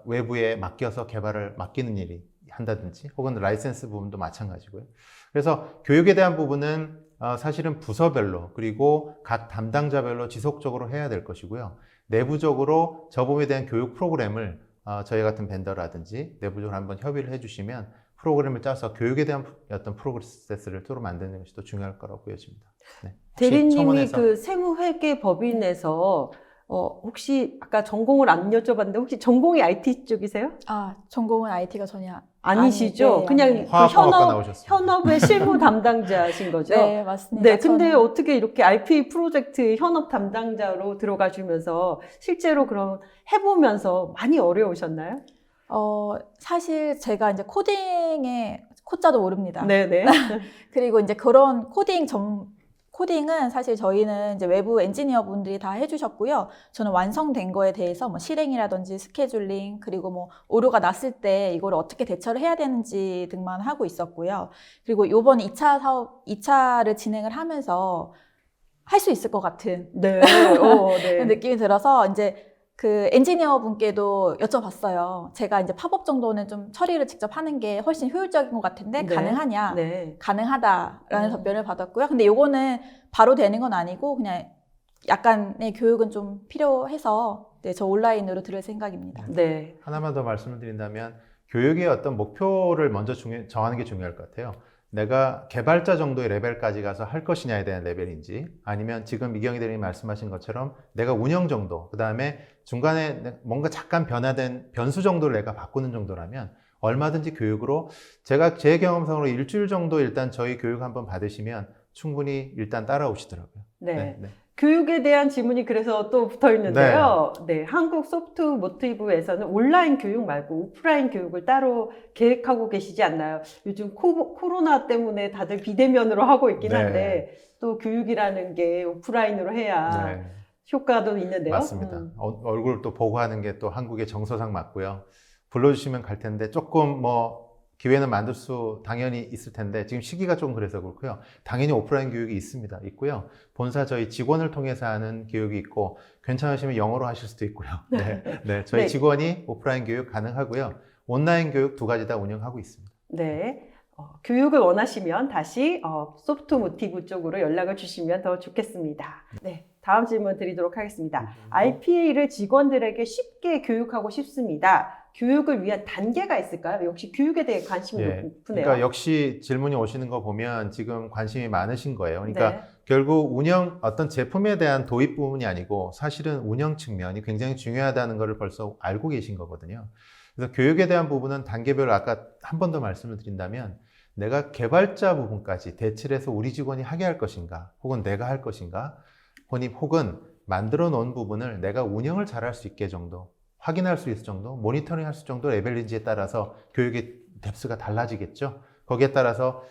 외부에 맡겨서 개발을 맡기는 일이 한다든지, 혹은 라이센스 부분도 마찬가지고요. 그래서 교육에 대한 부분은 사실은 부서별로, 그리고 각 담당자별로 지속적으로 해야 될 것이고요. 내부적으로 저 부분에 대한 교육 프로그램을 저희 같은 벤더라든지 내부적으로 한번 협의를 해주시면 프로그램을 짜서 교육에 대한 어떤 프로세스를 서로 만드는 것이 더 중요할 거라고 보여집니다. 네.
대리님이 그 세무회계법인에서 혹시 아까 전공을 안 여쭤봤는데 혹시 전공이 IT 쪽이세요?
전공은 IT가 전혀
아니시죠?
네,
그냥
아니에요.
그
화학과 나오셨습니다.
현업의 실무 담당자신 거죠?
네, 맞습니다.
네, 근데
저는
어떻게 이렇게 RPA 프로젝트 현업 담당자로 들어가 주면서 실제로 그럼 해보면서 많이 어려우셨나요?
사실 제가 이제 코자도 모릅니다.
네네.
그리고 이제 그런 코딩은 사실 저희는 이제 외부 엔지니어 분들이 다 해주셨고요. 저는 완성된 거에 대해서 뭐 실행이라든지 스케줄링, 그리고 뭐 오류가 났을 때 이걸 어떻게 대처를 해야 되는지 등만 하고 있었고요. 그리고 이번 2차를 진행을 하면서 할 수 있을 것 같은
네. 네.
느낌이 들어서 이제 그 엔지니어 분께도 여쭤봤어요. 제가 이제 팝업 정도는 좀 처리를 직접 하는 게 훨씬 효율적인 것 같은데
네.
가능하냐?
네.
가능하다라는 답변을 받았고요. 근데 요거는 바로 되는 건 아니고 그냥 약간의 교육은 좀 필요해서 저 온라인으로 들을 생각입니다.
네.
하나만 더 말씀을 드린다면 교육의 어떤 목표를 먼저 정하는 게 중요할 것 같아요. 내가 개발자 정도의 레벨까지 가서 할 것이냐에 대한 레벨인지, 아니면 지금 이경희 대리님 말씀하신 것처럼 내가 운영 정도, 그 다음에 중간에 뭔가 잠깐 변화된 변수 정도를 내가 바꾸는 정도라면 얼마든지 교육으로, 제가 제 경험상으로 일주일 정도 일단 저희 교육 한번 받으시면 충분히 일단 따라오시더라고요.
네. 교육에 대한 질문이 그래서 또 붙어 있는데요. 네. 한국 소프트 모티브에서는 온라인 교육 말고 오프라인 교육을 따로 계획하고 계시지 않나요? 요즘 코로나 때문에 다들 비대면으로 하고 있긴 한데 또 교육이라는 게 오프라인으로 해야 효과도 있는데요.
맞습니다. 얼굴 또 보고 하는 게 또 한국의 정서상 맞고요. 불러주시면 갈 텐데 조금 뭐 기회는 만들 수 당연히 있을 텐데 지금 시기가 좀 그래서 그렇고요. 당연히 오프라인 교육이 있고요. 본사 저희 직원을 통해서 하는 교육이 있고 괜찮으시면 영어로 하실 수도 있고요. 네, 저희
네.
직원이 오프라인 교육 가능하고요. 온라인 교육 두 가지 다 운영하고 있습니다.
네. 교육을 원하시면 다시 소프트모티브 쪽으로 연락을 주시면 더 좋겠습니다. 네. 다음 질문 드리도록 하겠습니다. RPA를 직원들에게 쉽게 교육하고 싶습니다. 교육을 위한 단계가 있을까요? 역시 교육에 대해 관심이 높으네요.
그러니까 역시 질문이 오시는 거 보면 지금 관심이 많으신 거예요. 그러니까
네.
결국 어떤 제품에 대한 도입 부분이 아니고 사실은 운영 측면이 굉장히 중요하다는 것을 벌써 알고 계신 거거든요. 그래서 교육에 대한 부분은 단계별로 아까 한 번 더 말씀을 드린다면 내가 개발자 부분까지 대치를 해서 우리 직원이 하게 할 것인가 혹은 내가 할 것인가 혹은 만들어 놓은 부분을 내가 운영을 잘할 수 있게 정도 확인할 수 있을 정도 모니터링 할 수 있을 정도 레벨인지에 따라서 교육의 뎁스가 달라지겠죠. 거기에 따라서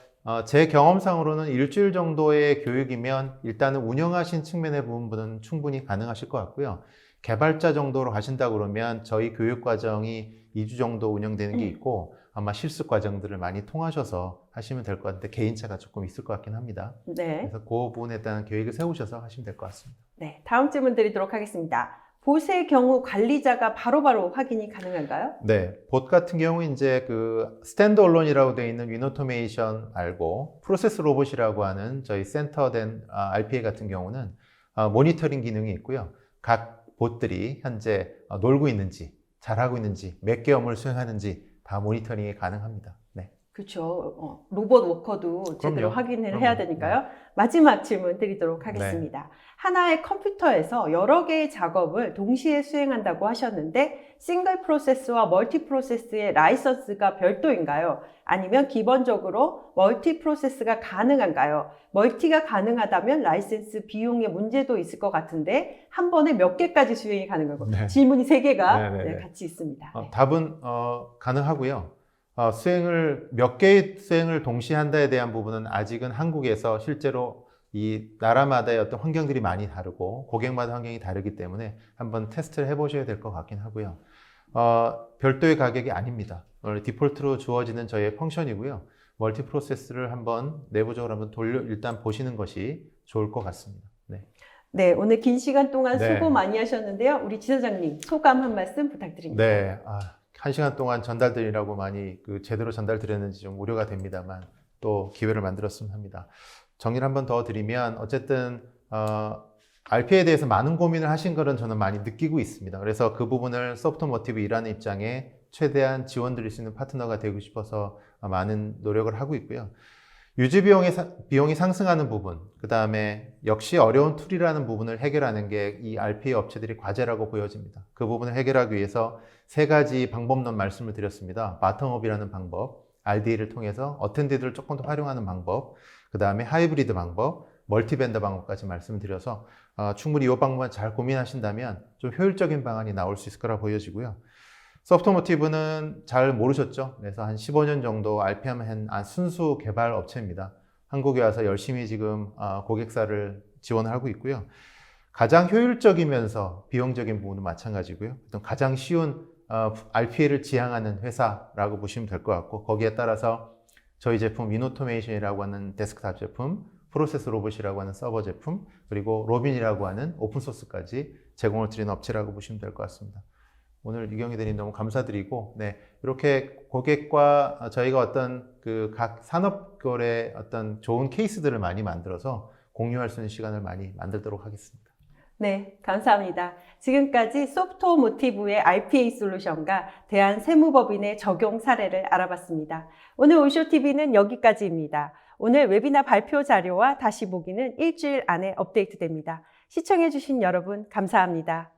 제 경험상으로는 일주일 정도의 교육이면 일단은 운영하신 측면의 부분은 충분히 가능하실 것 같고요. 개발자 정도로 가신다고 그러면 저희 교육 과정이 2주 정도 운영되는 게 있고 아마 실습 과정들을 많이 통하셔서 하시면 될 것 같은데 개인차가 조금 있을 것 같긴 합니다.
네.
그래서 그 부분에 대한 계획을 세우셔서 하시면 될 것 같습니다.
네. 다음 질문 드리도록 하겠습니다. 봇의 경우 관리자가 바로바로 확인이 가능한가요?
네, 봇 같은 경우 이제 그 스탠드얼론이라고 되어 있는 윈오토메이션 말고 프로세스 로봇이라고 하는 저희 센터된 RPA 같은 경우는 모니터링 기능이 있고요. 각 봇들이 현재 놀고 있는지, 잘하고 있는지, 몇 개 업무를 수행하는지 다 모니터링이 가능합니다. 네.
그렇죠. 로봇 워커도 제대로
그럼요.
확인을 해야 되니까요. 마지막 질문 드리도록 하겠습니다. 하나의 컴퓨터에서 여러 개의 작업을 동시에 수행한다고 하셨는데 싱글 프로세스와 멀티 프로세스의 라이선스가 별도인가요? 아니면 기본적으로 멀티 프로세스가 가능한가요? 멀티가 가능하다면 라이센스 비용의 문제도 있을 것 같은데 한 번에 몇 개까지 수행이 가능하고
네.
질문이 3개가
네.
같이 있습니다. 네.
답은 가능하고요. 몇 개의 수행을 동시에 한다에 대한 부분은 아직은 한국에서 실제로 이 나라마다의 어떤 환경들이 많이 다르고 고객마다 환경이 다르기 때문에 한번 테스트를 해보셔야 될 것 같긴 하고요. 별도의 가격이 아닙니다. 디폴트로 주어지는 저희의 펑션이고요. 멀티 프로세스를 한번 내부적으로 한번 일단 보시는 것이 좋을 것 같습니다. 네.
네, 오늘 긴 시간 동안
네.
수고 많이 하셨는데요. 우리 지사장님 소감 한 말씀 부탁드립니다.
네, 1시간 동안 전달드리라고 많이 제대로 전달드렸는지 좀 우려가 됩니다만 또 기회를 만들었으면 합니다. 정리를 한 번 더 드리면 어쨌든 RPA에 대해서 많은 고민을 하신 것은 저는 많이 느끼고 있습니다. 그래서 그 부분을 소프트모티브 일하는 입장에 최대한 지원 드릴 수 있는 파트너가 되고 싶어서 많은 노력을 하고 있고요. 유지 비용이 상승하는 부분, 그 다음에 역시 어려운 툴이라는 부분을 해결하는 게 이 RPA 업체들이 과제라고 보여집니다. 그 부분을 해결하기 위해서 3가지 방법론 말씀을 드렸습니다. 바텀업이라는 방법, RDA를 통해서 어텐디드를 조금 더 활용하는 방법, 그 다음에 하이브리드 방법, 멀티벤더 방법까지 말씀드려서 충분히 이 방법만 잘 고민하신다면 좀 효율적인 방안이 나올 수 있을 거라 보여지고요. 소프트모티브는 잘 모르셨죠? 그래서 한 15년 정도 RPM 한 순수 개발 업체입니다. 한국에 와서 열심히 지금 고객사를 지원을 하고 있고요. 가장 효율적이면서 비용적인 부분은 마찬가지고요. 가장 쉬운 RPA를 지향하는 회사라고 보시면 될 것 같고 거기에 따라서 저희 제품 윈오토메이션이라고 하는 데스크탑 제품, 프로세스 로봇이라고 하는 서버 제품, 그리고 로빈이라고 하는 오픈소스까지 제공을 드리는 업체라고 보시면 될 것 같습니다. 오늘 이경희 대리님 너무 감사드리고, 네, 이렇게 고객과 저희가 어떤 각 산업별의 어떤 좋은 케이스들을 많이 만들어서 공유할 수 있는 시간을 많이 만들도록 하겠습니다.
네, 감사합니다. 지금까지 소프트모티브의 RPA 솔루션과 대한세무법인의 적용 사례를 알아봤습니다. 오늘 오쇼TV는 여기까지입니다. 오늘 웨비나 발표 자료와 다시 보기는 일주일 안에 업데이트됩니다. 시청해주신 여러분 감사합니다.